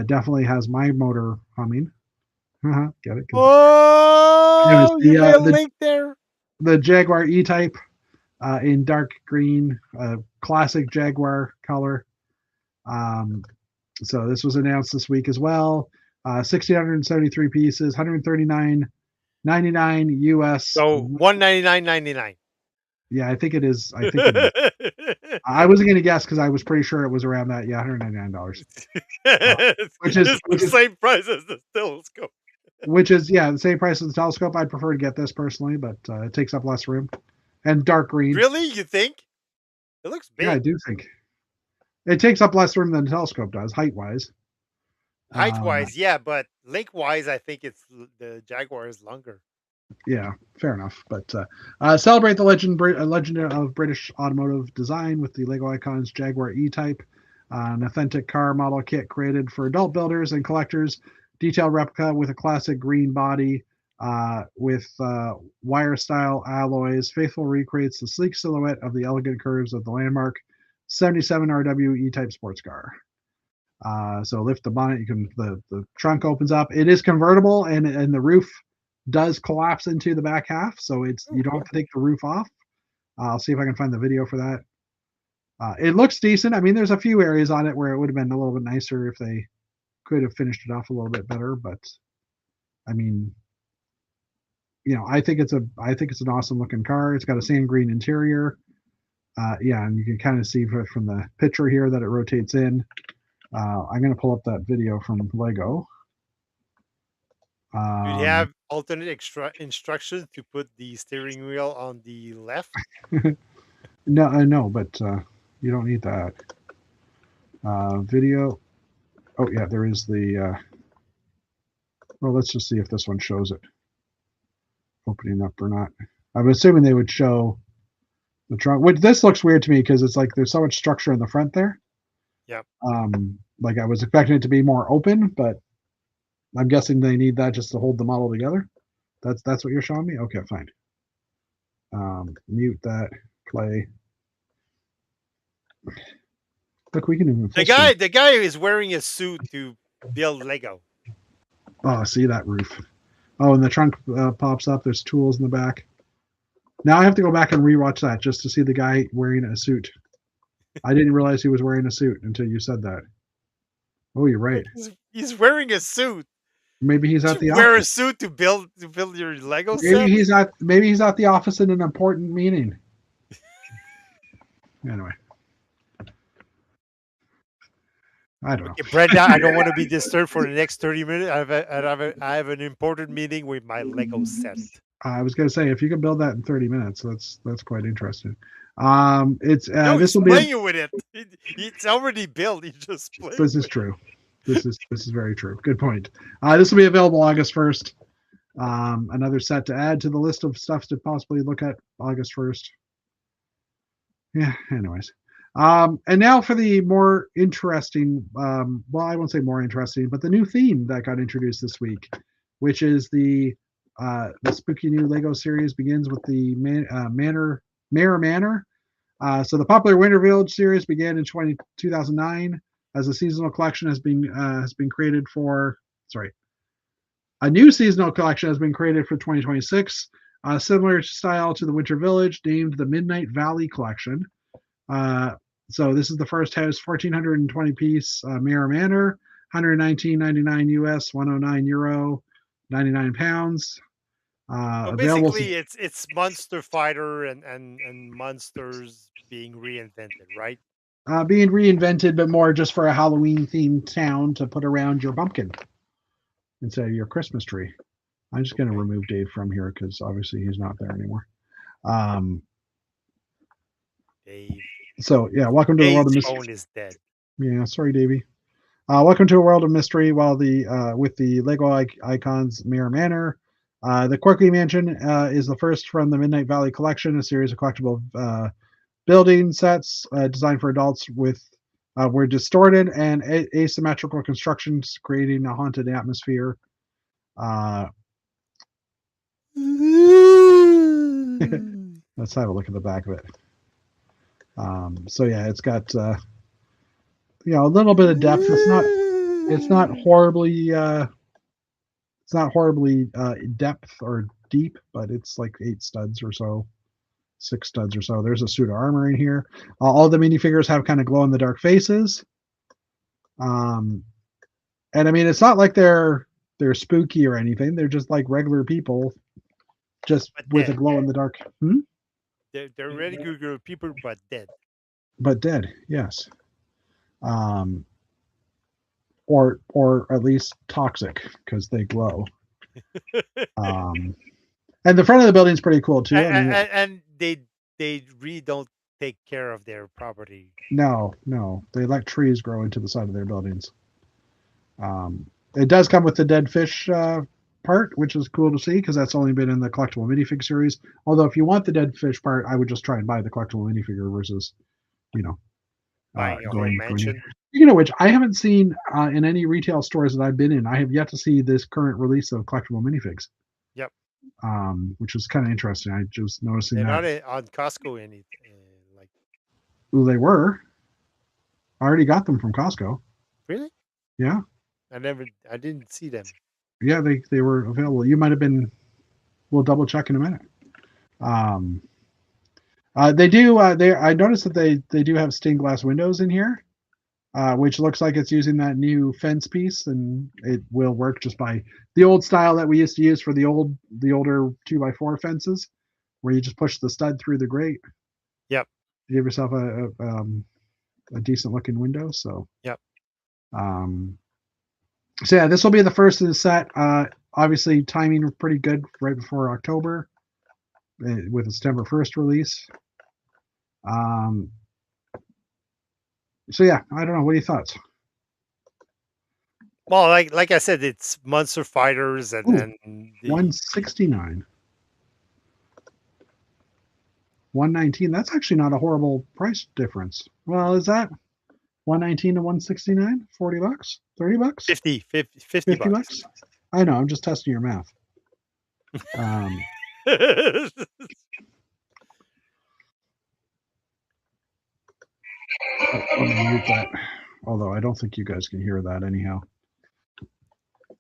definitely has my motor humming. Get it? Oh, you got a link there. The Jaguar E-Type in dark green, classic Jaguar color. So this was announced this week as well. 1,673 pieces, $139.99 US. So $199.99. Yeah, I think it is. I wasn't going to guess because I was pretty sure it was around that. Yeah, $199. Which is the same price as the telescope. Which is, yeah, the same price as the telescope. I'd prefer to get this personally, but it takes up less room. And dark green. Really? You think? It looks big. Yeah, I do think. It takes up less room than the telescope does, height-wise. Height-wise, yeah, but length-wise, I think the Jaguar is longer. Yeah, fair enough. But celebrate the legend of British automotive design with the Lego Icons Jaguar E-Type, an authentic car model kit created for adult builders and collectors. Detailed replica with a classic green body with wire-style alloys. Faithful recreates the sleek silhouette of the elegant curves of the landmark 77 RW E-Type sports car. So lift the bonnet. The trunk opens up. It is convertible, and the roof does collapse into the back half. So you don't have to take the roof off. I'll see if I can find the video for that. It looks decent. I mean, there's a few areas on it where it would have been a little bit nicer if they could have finished it off a little bit better, but I mean, I think it's an awesome looking car. It's got a sand green interior. Yeah, and you can kind of see from the picture here that it rotates in. I'm going to pull up that video from Lego. Do you have alternate instructions to put the steering wheel on the left? No, but you don't need that. Video. Oh, yeah, there is the... well, let's just see if this one shows it opening up or not. I'm assuming they would show the trunk. Which this looks weird to me because it's like there's so much structure in the front there. Yeah. Like I was expecting it to be more open, but I'm guessing they need that just to hold the model together. That's what you're showing me? Okay, fine. Mute that. Play. Look, we can even. The guy is wearing a suit to build Lego. Oh, see that roof. Oh, and the trunk pops up. There's tools in the back. Now I have to go back and rewatch that just to see the guy wearing a suit. I didn't realize he was wearing a suit until you said that. Oh, you're right. He's wearing a suit. Maybe he's at the office. Wear a suit to build your Lego set. Maybe he's at the office in an important meeting. Anyway. I don't know. Okay, Brenda, I don't want to be disturbed for the next 30 minutes. I have an important meeting with my Lego set. I was going to say, if you can build that in 30 minutes, that's quite interesting. This will be playing with it. It's already built. He just playing. This is true. This is very true. Good point. This will be available August 1st. Another set to add to the list of stuff to possibly look at August 1st. Yeah. Anyways. And now for the more interesting, well, I won't say more interesting, but the new theme that got introduced this week, which is the spooky new Lego series begins with the Mirror Manor. So the popular Winter Village series began in 2009 as a seasonal collection has been created for. Sorry, a new seasonal collection has been created for 2026, similar style to the Winter Village, named the Midnight Valley Collection. So this is the first house, 1,420 piece Mirror Manor, 119.99 US, 109 euro, 99 pounds. So Available. basically, it's Monster Fighter and monsters being reinvented, right? Being reinvented, but more just for a Halloween themed town to put around your pumpkin instead of your Christmas tree. I'm just going to remove Dave from here because obviously he's not there anymore. Dave. So yeah, welcome to the world of Dave's mystery. phone is dead. Yeah, sorry, Davey. Welcome to a world of mystery. While with the Lego Icons Mirror Manor, the Quirky Mansion is the first from the Midnight Valley Collection, a series of collectible building sets designed for adults with were distorted and asymmetrical constructions, creating a haunted atmosphere. Let's have a look at the back of it. So yeah, it's got a little bit of depth. It's not horribly depth or deep, but it's like 8 studs or so, 6 studs or so. There's a suit of armor in here. All the minifigures have kind of glow in the dark faces. And I mean, it's not like they're spooky or anything. They're just like regular people, just with a glow in the dark. They're regular people, but dead. But dead, yes. Or at least toxic because they glow. And the front of the building is pretty cool too. And they really don't take care of their property. No, they let trees grow into the side of their buildings. It does come with the dead fish part, which is cool to see because that's only been in the collectible minifig series. Although if you want the dead fish part, I would just try and buy the collectible minifigure versus, Buying a whole mansion. Speaking of which, I haven't seen in any retail stores that I've been in, I have yet to see this current release of collectible minifigs. Yep. Which is kind of interesting. I just noticing They're that. not on Costco anything like. Well, they were. I already got them from Costco. Really? Yeah. I didn't see them. Yeah, they were available. You might have been. We'll double check in a minute. They do. I noticed that they do have stained glass windows in here, which looks like it's using that new fence piece, and it will work just by the old style that we used to use for the older 2x4 fences, where you just push the stud through the grate. Yep. You give yourself a decent looking window. So. Yep. So yeah, this will be the first in the set. Obviously, timing pretty good right before October, with a September 1st release. So yeah, I don't know. What are your thoughts? Well, like I said, it's Monster Fighters and 169, 119. That's actually not a horrible price difference. Well, is that 119 to 169? $40, $30, 50 bucks. I know. I'm just testing your math. Let me mute that. Although I don't think you guys can hear that anyhow.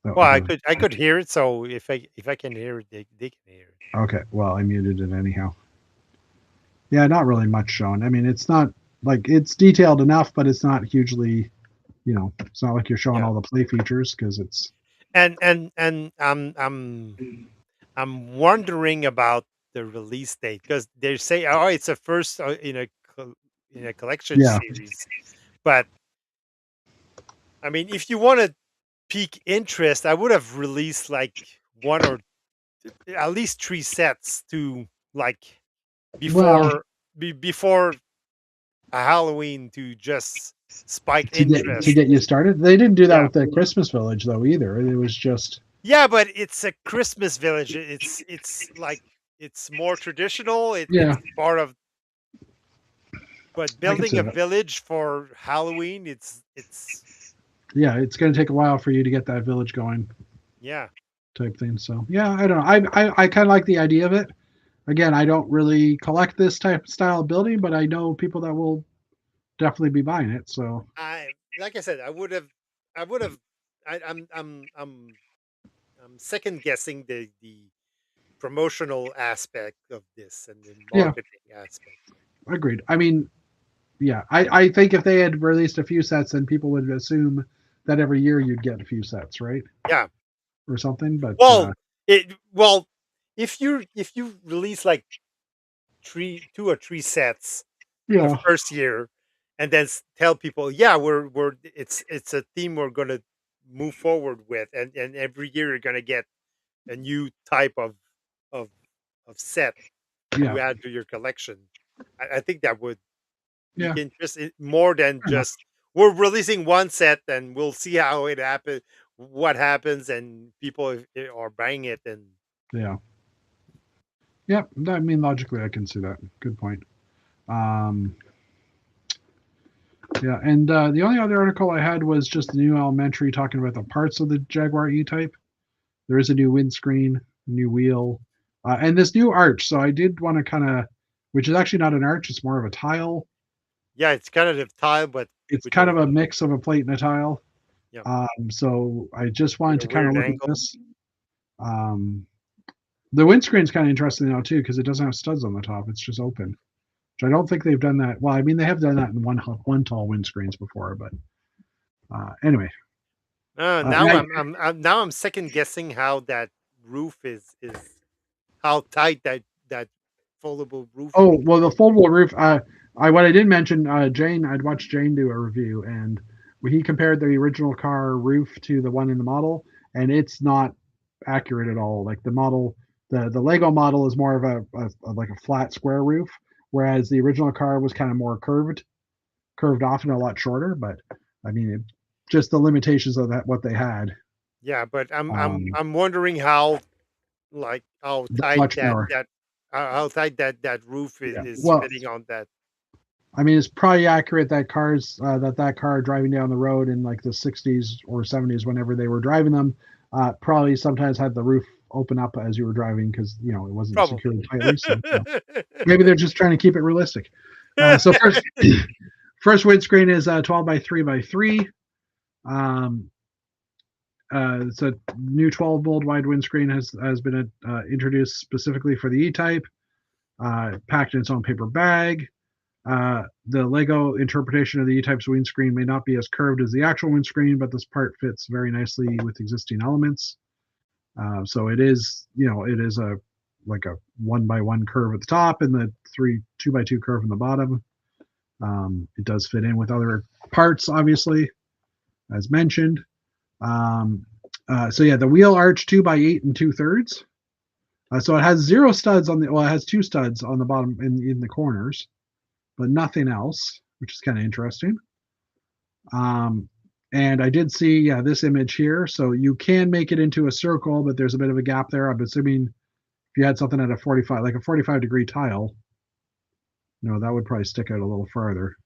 Well, I could hear it. So if I can hear it, they can hear it. Okay. Well, I muted it anyhow. Yeah, not really much shown. I mean, it's not like it's detailed enough, but it's not hugely. It's not like you're showing all the play features because it's. And I'm wondering about the release date because they say, oh, it's a first in a collection series, but I mean, if you want to pique interest, I would have released like 1 or at least 3 sets to like before a Halloween to just spike interest to get you started. They didn't do that with the Christmas Village though either. It was just but it's a Christmas Village. It's like it's more traditional. It's part of. But building a village for Halloween, it's it's going to take a while for you to get that village going. Yeah. Type thing. So yeah, I don't know. I kind of like the idea of it. Again, I don't really collect this type of style of building, but I know people that will definitely be buying it. So like I said, I would have, I'm second guessing the promotional aspect of this and the Yeah, marketing aspect. agreed. I mean, yeah, I think if they had released a few sets, then people would assume that every year you'd get a few sets, right? Yeah. Or something. But Well, well, if you release like two or three sets the yeah, first year, and then tell people, yeah, we're it's a theme we're gonna move forward with, and every year you're gonna get a new type of of set yeah, to add to your collection. I think that would be yeah, interesting more than fair enough. just we're releasing one set and we'll see how it happens, what happens, and people are buying it. And Yeah, yeah. I mean, logically, I can see that. Good point. Um, yeah, and the only other article I had was just the new Elementary talking about the parts of the Jaguar E-Type. There is a new windscreen, new wheel, and this new arch. So I did want to kind of, which is actually not an arch; it's more of a tile. yeah, it's kind of the tile, but It's with kind a of a mix of a plate and a tile. yeah, So I just with wanted a to kind of weird look at angle. this. The windscreen's kind of interesting now too because it doesn't have studs on the top; it's just open. Which I don't think they've done that. Well, I mean, they have done that in one tall windscreens before, but anyway. Now And now I'm second guessing how that roof is how tight that foldable roof oh is. well, the foldable roof. What I did mention, Jane. I'd watched Jane do a review, and he compared the original car roof to the one in the model, and it's not accurate at all. Like the model, the Lego model is more of a like a flat square roof, whereas the original car was kind of more curved off and a lot shorter. But I mean, just the limitations of that what they had. Yeah, but Um, I'm wondering how like how that tight much more. how tight that roof Yeah. is Well, fitting on that. I mean, it's probably accurate that that car driving down the road in like the 60s or 70s, whenever they were driving them, probably sometimes had the roof open up as you were driving because it wasn't Probably. secured tightly. So maybe they're just trying to keep it realistic. So first windscreen is 12 by 3 by 3. Um, it's a new 12 volt wide windscreen has been introduced specifically for the E-Type, packed in its own paper bag. The Lego interpretation of the E-Type's windscreen may not be as curved as the actual windscreen, but this part fits very nicely with existing elements. So it is, it is a like a 1x1 curve at the top and the 2x2 curve in the bottom. It does fit in with other parts, obviously, as mentioned. So yeah, the wheel arch 2x8 and 2/3. So it has zero studs on it has two studs on the bottom in the corners, but nothing else, which is kind of interesting. And I did see, this image here. So you can make it into a circle, but there's a bit of a gap there. I'm assuming if you had something at a 45, like a 45-degree tile, that would probably stick out a little farther.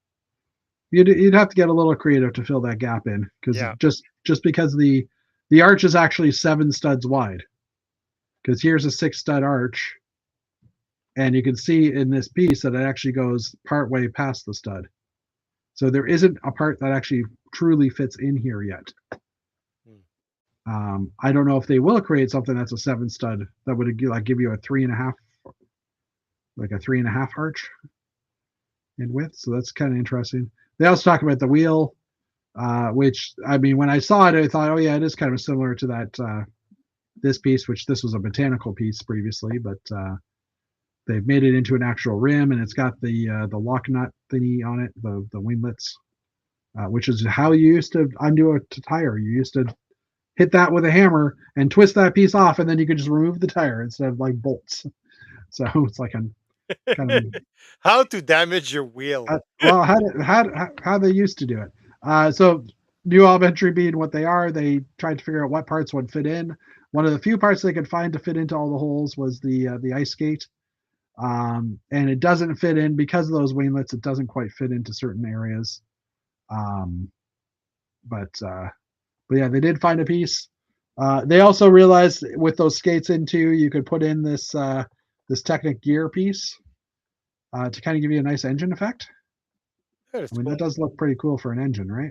You'd have to get a little creative to fill that gap in, because Yeah. just because the arch is actually 7 studs wide, because here's a 6-stud arch, and you can see in this piece that it actually goes part way past the stud. So there isn't a part that actually truly fits in here yet. I don't know if they will create something that's a 7-stud that would give you a 3.5, like a 3.5 arch in width. So that's kind of interesting. They also talk about the wheel, which, I mean, when I saw it, I thought, oh yeah, it is kind of similar to that this piece, which this was a botanical piece previously, but they've made it into an actual rim, and it's got the lock nut thingy on it, the winglets, which is how you used to undo a tire. You used to hit that with a hammer and twist that piece off, and then you could just remove the tire instead of like bolts. So it's like a kind of How to damage your wheel. well, how they used to do it. So new Elementary being what they are, they tried to figure out what parts would fit in. One of the few parts they could find to fit into all the holes was the ice skate. And it doesn't fit in because of those winglets. It doesn't quite fit into certain areas. But yeah, they did find a piece. They also realized with those skates in too, you could put in this Technic gear piece to kind of give you a nice engine effect. That's I mean, cool. that does look pretty cool for an engine, right?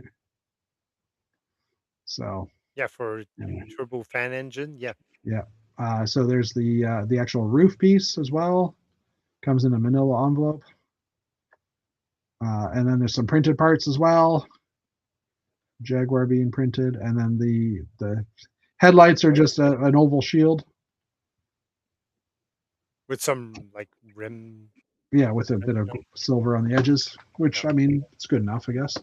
So Yeah, for anyway. turbofan engine. Yeah. So there's the actual roof piece as well. Comes in a manila envelope. And then there's some printed parts as well. Jaguar being printed, and then the headlights are just an oval shield. With some like rim. Yeah, with a bit of silver on the edges, which I mean, it's good enough, I guess.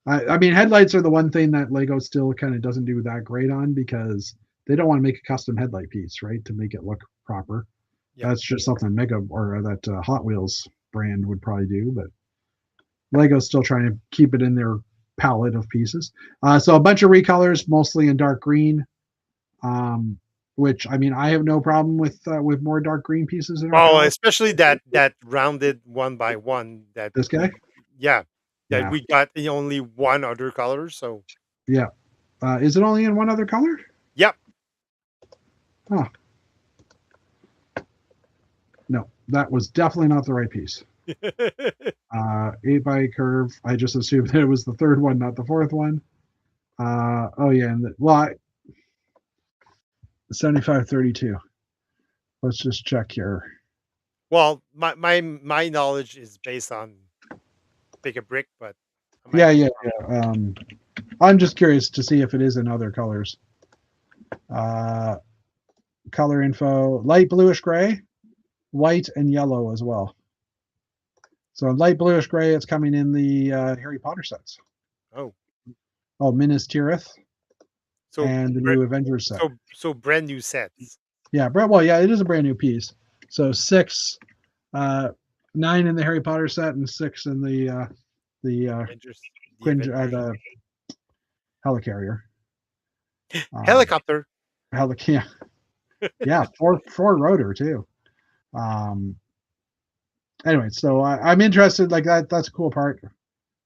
I mean, headlights are the one thing that Lego still kind of doesn't do that great on because they don't want to make a custom headlight piece, right, to make it look proper. Yep. That's just something Mega or that Hot Wheels brand would probably do, but Lego's still trying to keep it in their palette of pieces. So a bunch of recolors, mostly in dark green, which I mean I have no problem with more dark green pieces in our palette. Especially that rounded 1x1. That This guy. Yeah. Yeah. We got only one other color. So yeah, is it only in one other color? Yep. Huh. No, that was definitely not the right piece. 8x curve. I just assumed that it was the third one, not the fourth one. Oh yeah, and 7532. Let's just check here. Well, my knowledge is based on Pick a Brick, but yeah. I'm just curious to see if it is in other colors. Color info: light bluish gray, white, and yellow as well. So light bluish gray, it's coming in the Harry Potter sets. Oh, Minas Tirith. So and the new Avengers set. So brand new sets. Yeah, well, yeah, it is a brand new piece. So 6, 9 in the Harry Potter set, and 6 in the helicarrier. Helicopter. Yeah, four rotor too. Anyway, so I'm interested. Like that's a cool part.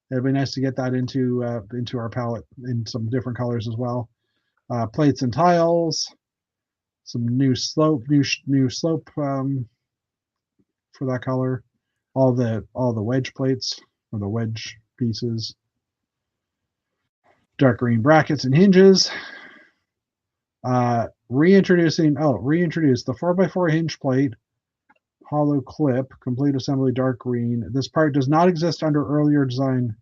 It'd be nice to get that into our palette in some different colors as well. Plates and tiles, some new slope for that color. All the wedge plates or the wedge pieces. Dark green brackets and hinges. Reintroduce the 4x4 hinge plate, hollow clip, complete assembly, dark green. This part does not exist under earlier design,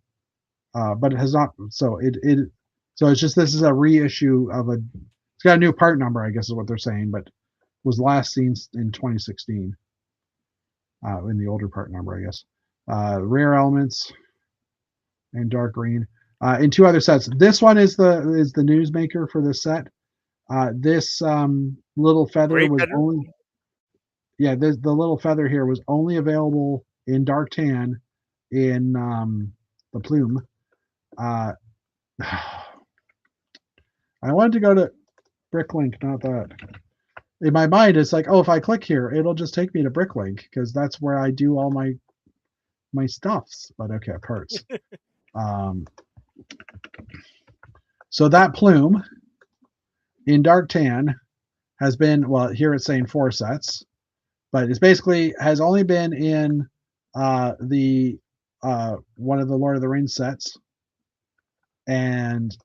but it has not. So it's just this is a reissue of a. It's got a new part number, I guess is what they're saying, but was last seen in 2016. In the older part number, I guess. Rare elements and dark green. In 2 other sets. This one is the newsmaker for this set. This little feather was only. Yeah, the little feather here was only available in dark tan in the plume. I wanted to go to Bricklink, not that. In my mind, it's like, oh, if I click here, it'll just take me to Bricklink because that's where I do all my stuffs. But okay, parts. So that plume in dark tan has been, well, here it's saying 4 sets, but it's basically has only been in the one of the Lord of the Rings sets and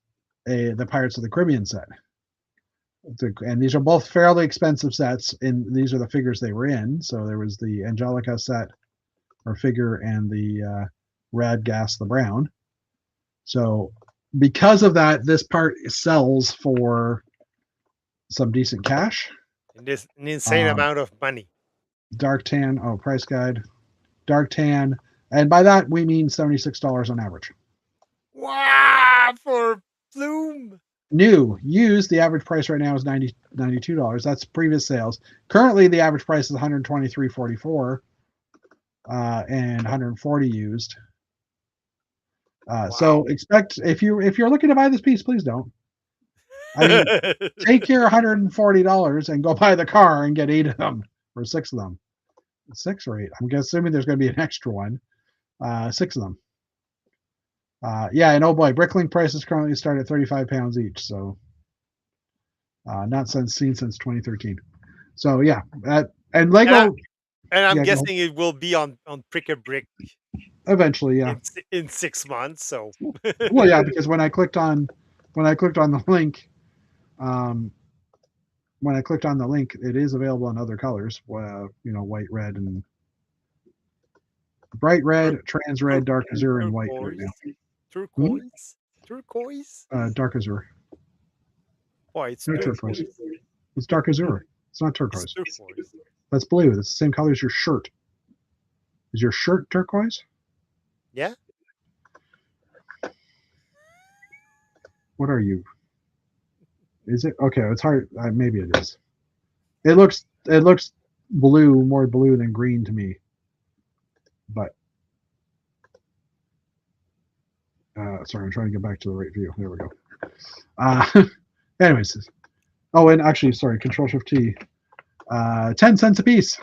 the Pirates of the Caribbean set. And these are both fairly expensive sets, and these are the figures they were in. So there was the Angelica set or figure and the Radagast the Brown. So because of that, this part sells for some decent cash. An insane amount of money. Dark tan, price guide. Dark tan, and by that we mean $76 on average. Wow, for plume. New, used, the average price right now is $92. That's previous sales. Currently, the average price is $123.44, and $140 used. Wow. So expect if you're looking to buy this piece, please don't. I mean, take your $140 and go buy the car and get 8 of them or 6 of them. 6 or 8. I'm assuming there's going to be an extra one. 6 of them. Yeah, and oh boy, Bricklink prices currently start at £35 each, so not seen since 2013. So yeah, and Lego. And I'm guessing it will be on Pick a Brick eventually, yeah, in 6 months. So well, yeah, because when I clicked on when I clicked on the link, it is available in other colors. White, red, and bright red, trans red, dark azure, and white right now. Turquoise. Dark azure. Why it's No turquoise. turquoise. It's dark azure. It's not turquoise. It's turquoise. That's blue. It's the same color as your shirt. Is your shirt turquoise? Yeah. What are you? Is it okay? It's hard. Maybe it is. It looks blue, more blue than green to me. But sorry, I'm trying to get back to the right view. There we go. Anyways, oh, and actually, sorry, Control Shift T. 10 cents a piece.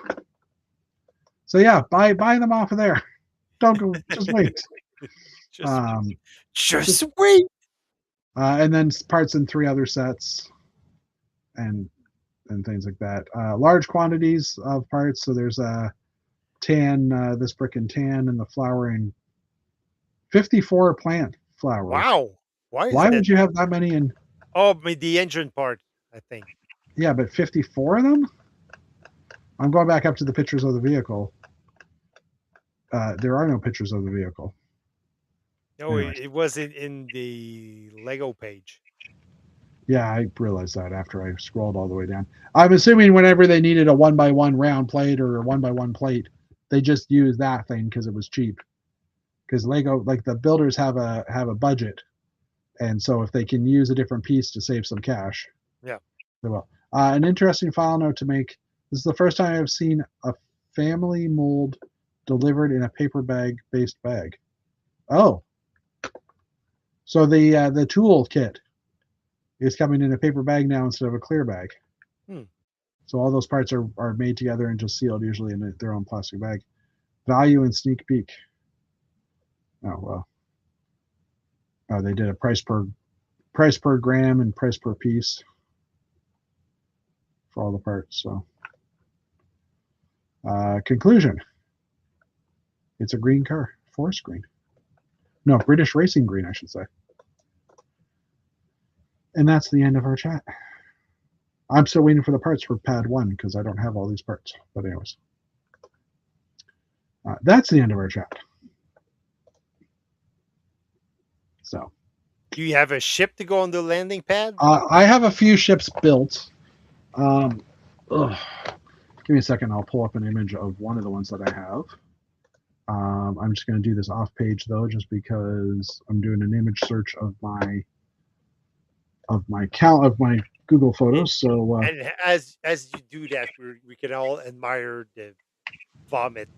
So yeah, buy them off of there. Don't go. Just wait. Just wait. And then parts in 3 other sets, and things like that. Large quantities of parts. So there's a tan, this brick and tan, and the flower in 54 plant flowers. Wow. Why would you have that many in? Oh, the engine part, I think. Yeah, but 54 of them? I'm going back up to the pictures of the vehicle. There are no pictures of the vehicle. No, Anyway. it wasn't in the Lego page. Yeah, I realized that after I scrolled all the way down. I'm assuming whenever they needed a 1x1 round plate or a 1x1 plate, they just used that thing because it was cheap. Because Lego, like the builders have a budget, and so if they can use a different piece to save some cash, yeah, they will. An interesting file note to make. This is the first time I've seen a family mold delivered in a paper bag based bag. Oh, so the tool kit is coming in a paper bag now instead of a clear bag. So all those parts are made together and just sealed, usually in their own plastic bag. Value and sneak peek. Oh well. They did a price per gram and price per piece for all the parts. So conclusion. It's a green car, forest green. No, British racing green, I should say. And that's the end of our chat. I'm still waiting for the parts for pad 1 because I don't have all these parts. But anyways, that's the end of our chat. So, do you have a ship to go on the landing pad? I have a few ships built. Give me a second. I'll pull up an image of one of the ones that I have. I'm just going to do this off page though, just because I'm doing an image search of my Google Photos. So and as you do that, we can all admire the vomit.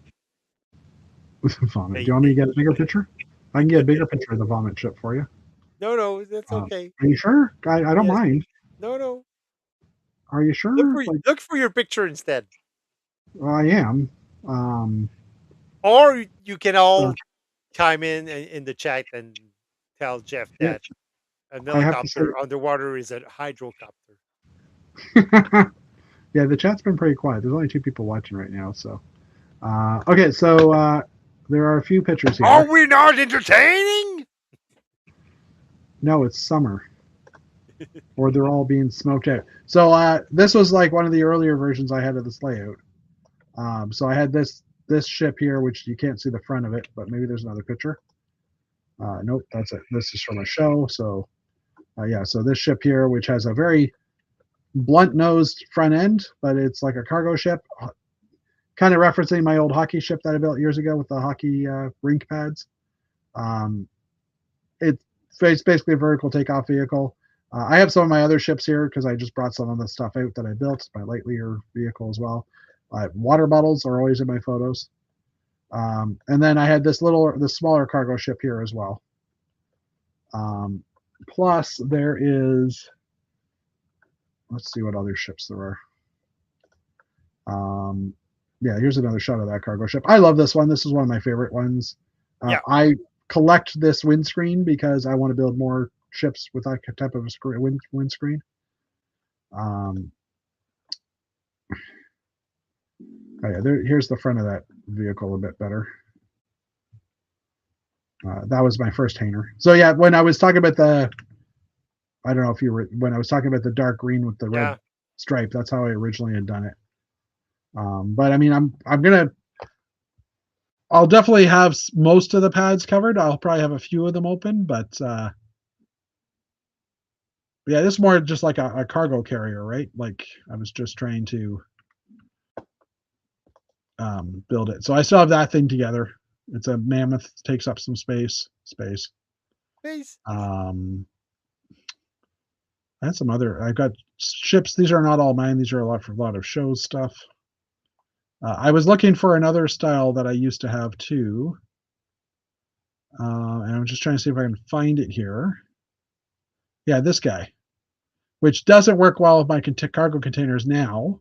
Vomit. Do you want me to get a bigger picture? I can get a bigger picture of the vomit ship for you. No, that's okay. Are you sure? I don't mind. No. Are you sure? Look for your picture instead. Well, I am. Or you can all chime in the chat and tell Jeff that a helicopter underwater is a hydrocopter. Yeah, the chat's been pretty quiet. There's only 2 people watching right now. So, okay, so there are a few pictures here. Are we not entertaining? No, it's summer. Or they're all being smoked out. So this was like one of the earlier versions I had of this layout. So I had this ship here, which you can't see the front of it, but maybe there's another picture. Nope, that's it. This is from a show. So yeah, so this ship here, which has a very blunt-nosed front end, but it's like a cargo ship, kind of referencing my old hockey ship that I built years ago with the hockey rink pads. It's basically a vertical takeoff vehicle. I have some of my other ships here because I just brought some of the stuff out that I built. It's my Lightyear vehicle as well. Water bottles are always in my photos. And then I had the smaller cargo ship here as well. Plus there is, let's see what other ships there are. Yeah, here's another shot of that cargo ship. I love this one. This is one of my favorite ones. I collect this windscreen because I want to build more ships with that type of a windscreen. Oh yeah, here's the front of that vehicle a bit better. That was my first hangar. So yeah, when I was talking about I don't know if you were when I was talking about the dark green with the red Yeah. stripe. That's how I originally had done it. But I mean, I'll definitely have most of the pads covered. I'll probably have a few of them open, but yeah, this is more just like a cargo carrier, right? Like I was just trying to build it. So I still have that thing together. It's a mammoth, takes up some space. Please. I had some other. I've got ships. These are not all mine. These are a lot of shows stuff. I was looking for another style that I used to have too, and I'm just trying to see if I can find it here. Yeah, this guy, which doesn't work well with my cargo containers now.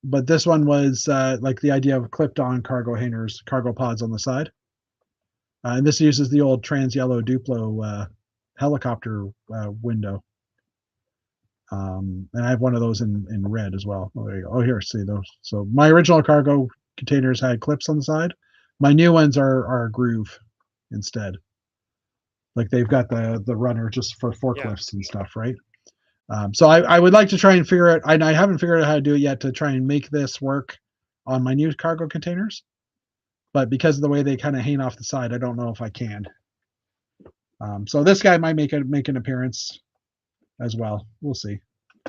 But this one was like the idea of clipped-on cargo hangers, cargo pods on the side. And this uses the old trans yellow Duplo helicopter window. And I have one of those in red as well. Oh, there you go. Oh, here, see those. So my original cargo containers had clips on the side. My new ones are groove instead. Like they've got the runner just for forklifts and stuff, right? So I would like to try and figure it, and I haven't figured out how to do it yet, to try and make this work on my new cargo containers. But because of the way they kind of hang off the side, I don't know if I can. So this guy might make an appearance as well. We'll see.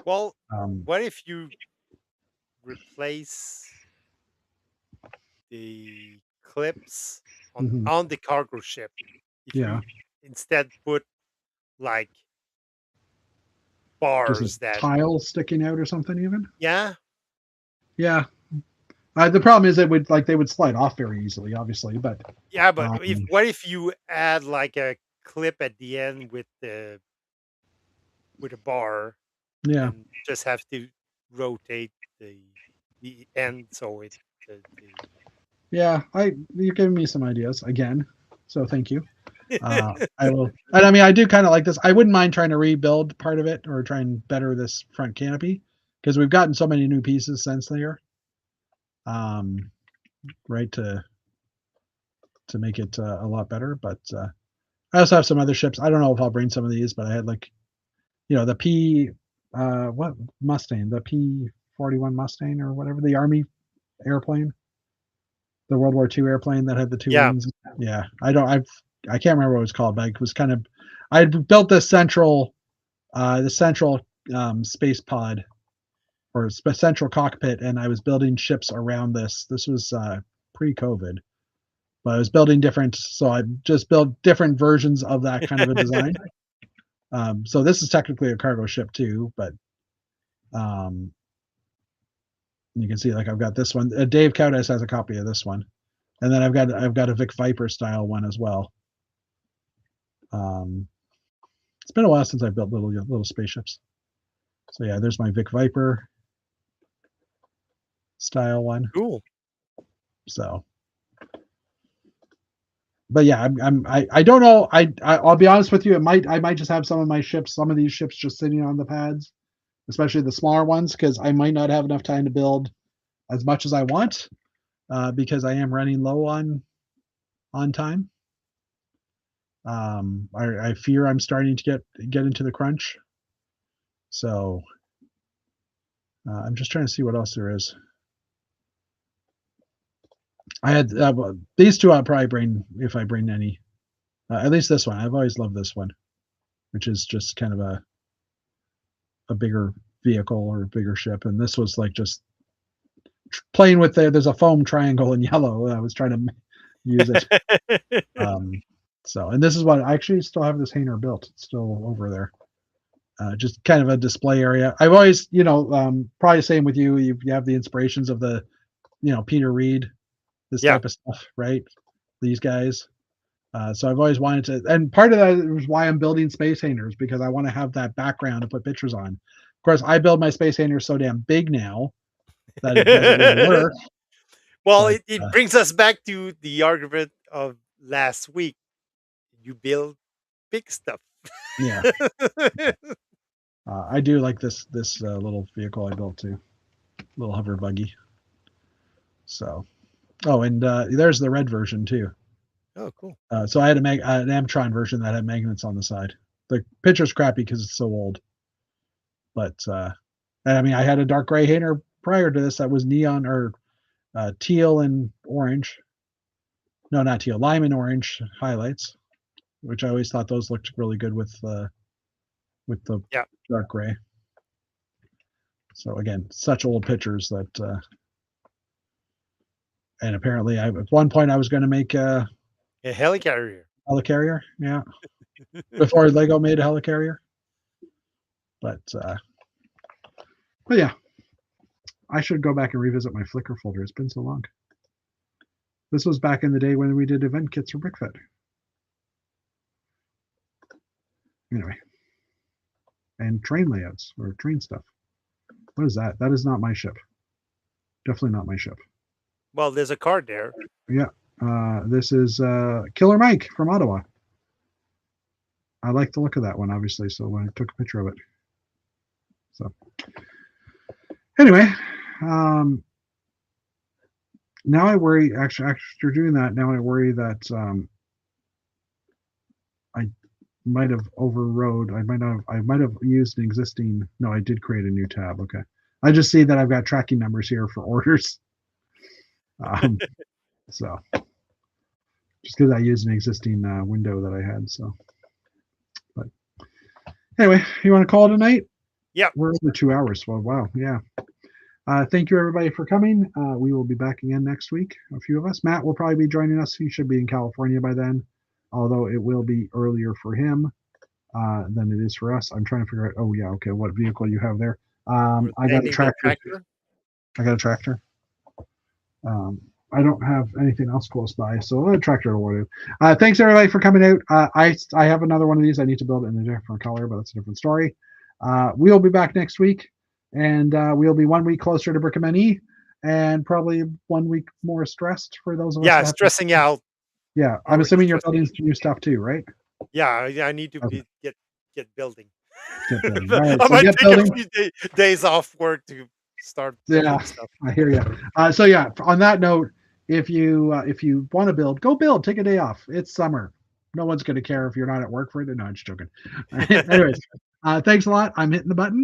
Well, what if you replace the clips on the cargo ship? If you instead put like bars just that tile sticking out or something even. Yeah. The problem is they would slide off very easily, obviously, but yeah. But what if you add like a clip at the end with a bar? Yeah. And just have to rotate the end so it. Yeah, you're giving me some ideas again, so thank you. I will, and I mean, I do kind of like this. I wouldn't mind trying to rebuild part of it or try and better this front canopy because we've gotten so many new pieces since there. Right, to make it a lot better. But I also have some other ships. I don't know if I'll bring some of these, but I had like, the Mustang, the P-41 Mustang or whatever, the Army airplane, the World War II airplane that had the two wings. Yeah, I can't remember what it was called, but it was kind of, I built this central space pod or central cockpit, and I was building ships around this. This was pre-COVID, but I was building different. So I just built different versions of that kind of a design. So this is technically a cargo ship too, but you can see like I've got this one. Dave Cowdesk has a copy of this one, and then I've got a Vic Viper style one as well. It's been a while since I've built little spaceships. So yeah, there's my Vic Viper style one. Cool. So, but yeah, I don't know. I'll be honest with you. I might just have some of these ships just sitting on the pads, especially the smaller ones, because I might not have enough time to build as much as I want, because I am running low on time. I fear I'm starting to get into the crunch. So I'm just trying to see what else there is. I had these two. I'll probably bring if I bring any. At least this one. I've always loved this one, which is just kind of a bigger vehicle or a bigger ship. And this was like just playing with there's a foam triangle in yellow. I was trying to use it. So, and this is what I actually still have this hanger built. It's still over there. Just kind of a display area. I've always, probably the same with you. You have the inspirations of the, Peter Reed, this type of stuff, right? These guys. So I've always wanted to, and part of that is why I'm building space hangers, because I want to have that background to put pictures on. Of course, I build my space hangers so damn big now that it doesn't really work. Well, but, it brings us back to the argument of last week. You build big stuff. Yeah. I do like this little vehicle I built too, little hover buggy. So, and there's the red version too. Oh, cool. So I had an Amtron version that had magnets on the side. The picture's crappy because it's so old. But and I mean, I had a dark gray Hayner prior to this that was neon or teal and orange. No, not teal, lime and orange highlights, which I always thought those looked really good with the dark gray. So again, such old pictures that. And apparently, at one point, I was going to make a helicarrier. Helicarrier, yeah. Before Lego made a helicarrier. But yeah, I should go back and revisit my Flickr folder. It's been so long. This was back in the day when we did event kits for BrickFed. Anyway, and train layouts or train stuff. What is that? That is not my ship. Definitely not my ship. Well, there's a card there. Yeah. This is Killer Mike from Ottawa. I like the look of that one, obviously, so I took a picture of it. So anyway, now I worry, actually, after doing that, now I worry that I might have overrode, I might have used an existing, no, I did create a new tab, okay. I just see that I've got tracking numbers here for orders. So just because I used an existing window that I had, so. But anyway, you want to call it a night? Yeah. We're over 2 hours. Well, wow, yeah. Thank you everybody for coming. We will be back again next week. A few of us. Matt will probably be joining us. He should be in California by then, although it will be earlier for him than it is for us. I'm trying to figure out. Oh yeah, okay. What vehicle you have there? I got a tractor. I got a tractor. I don't have anything else close by, so a tractor will do. Thanks everybody for coming out. I have another one of these. I need to build it in a different color, but that's a different story. We'll be back next week, and we'll be 1 week closer to Brickman and probably 1 week more stressed for those of us. Yeah, stressing out. Yeah, I'm assuming you're building new stuff too, right? Yeah, I need to get building. Right, I so might take a few days off work to start building stuff. I hear you. So yeah, on that note, if you want to build, go build. Take a day off. It's summer. No one's going to care if you're not at work for it. No, I'm just joking. Anyways, thanks a lot. I'm hitting the button.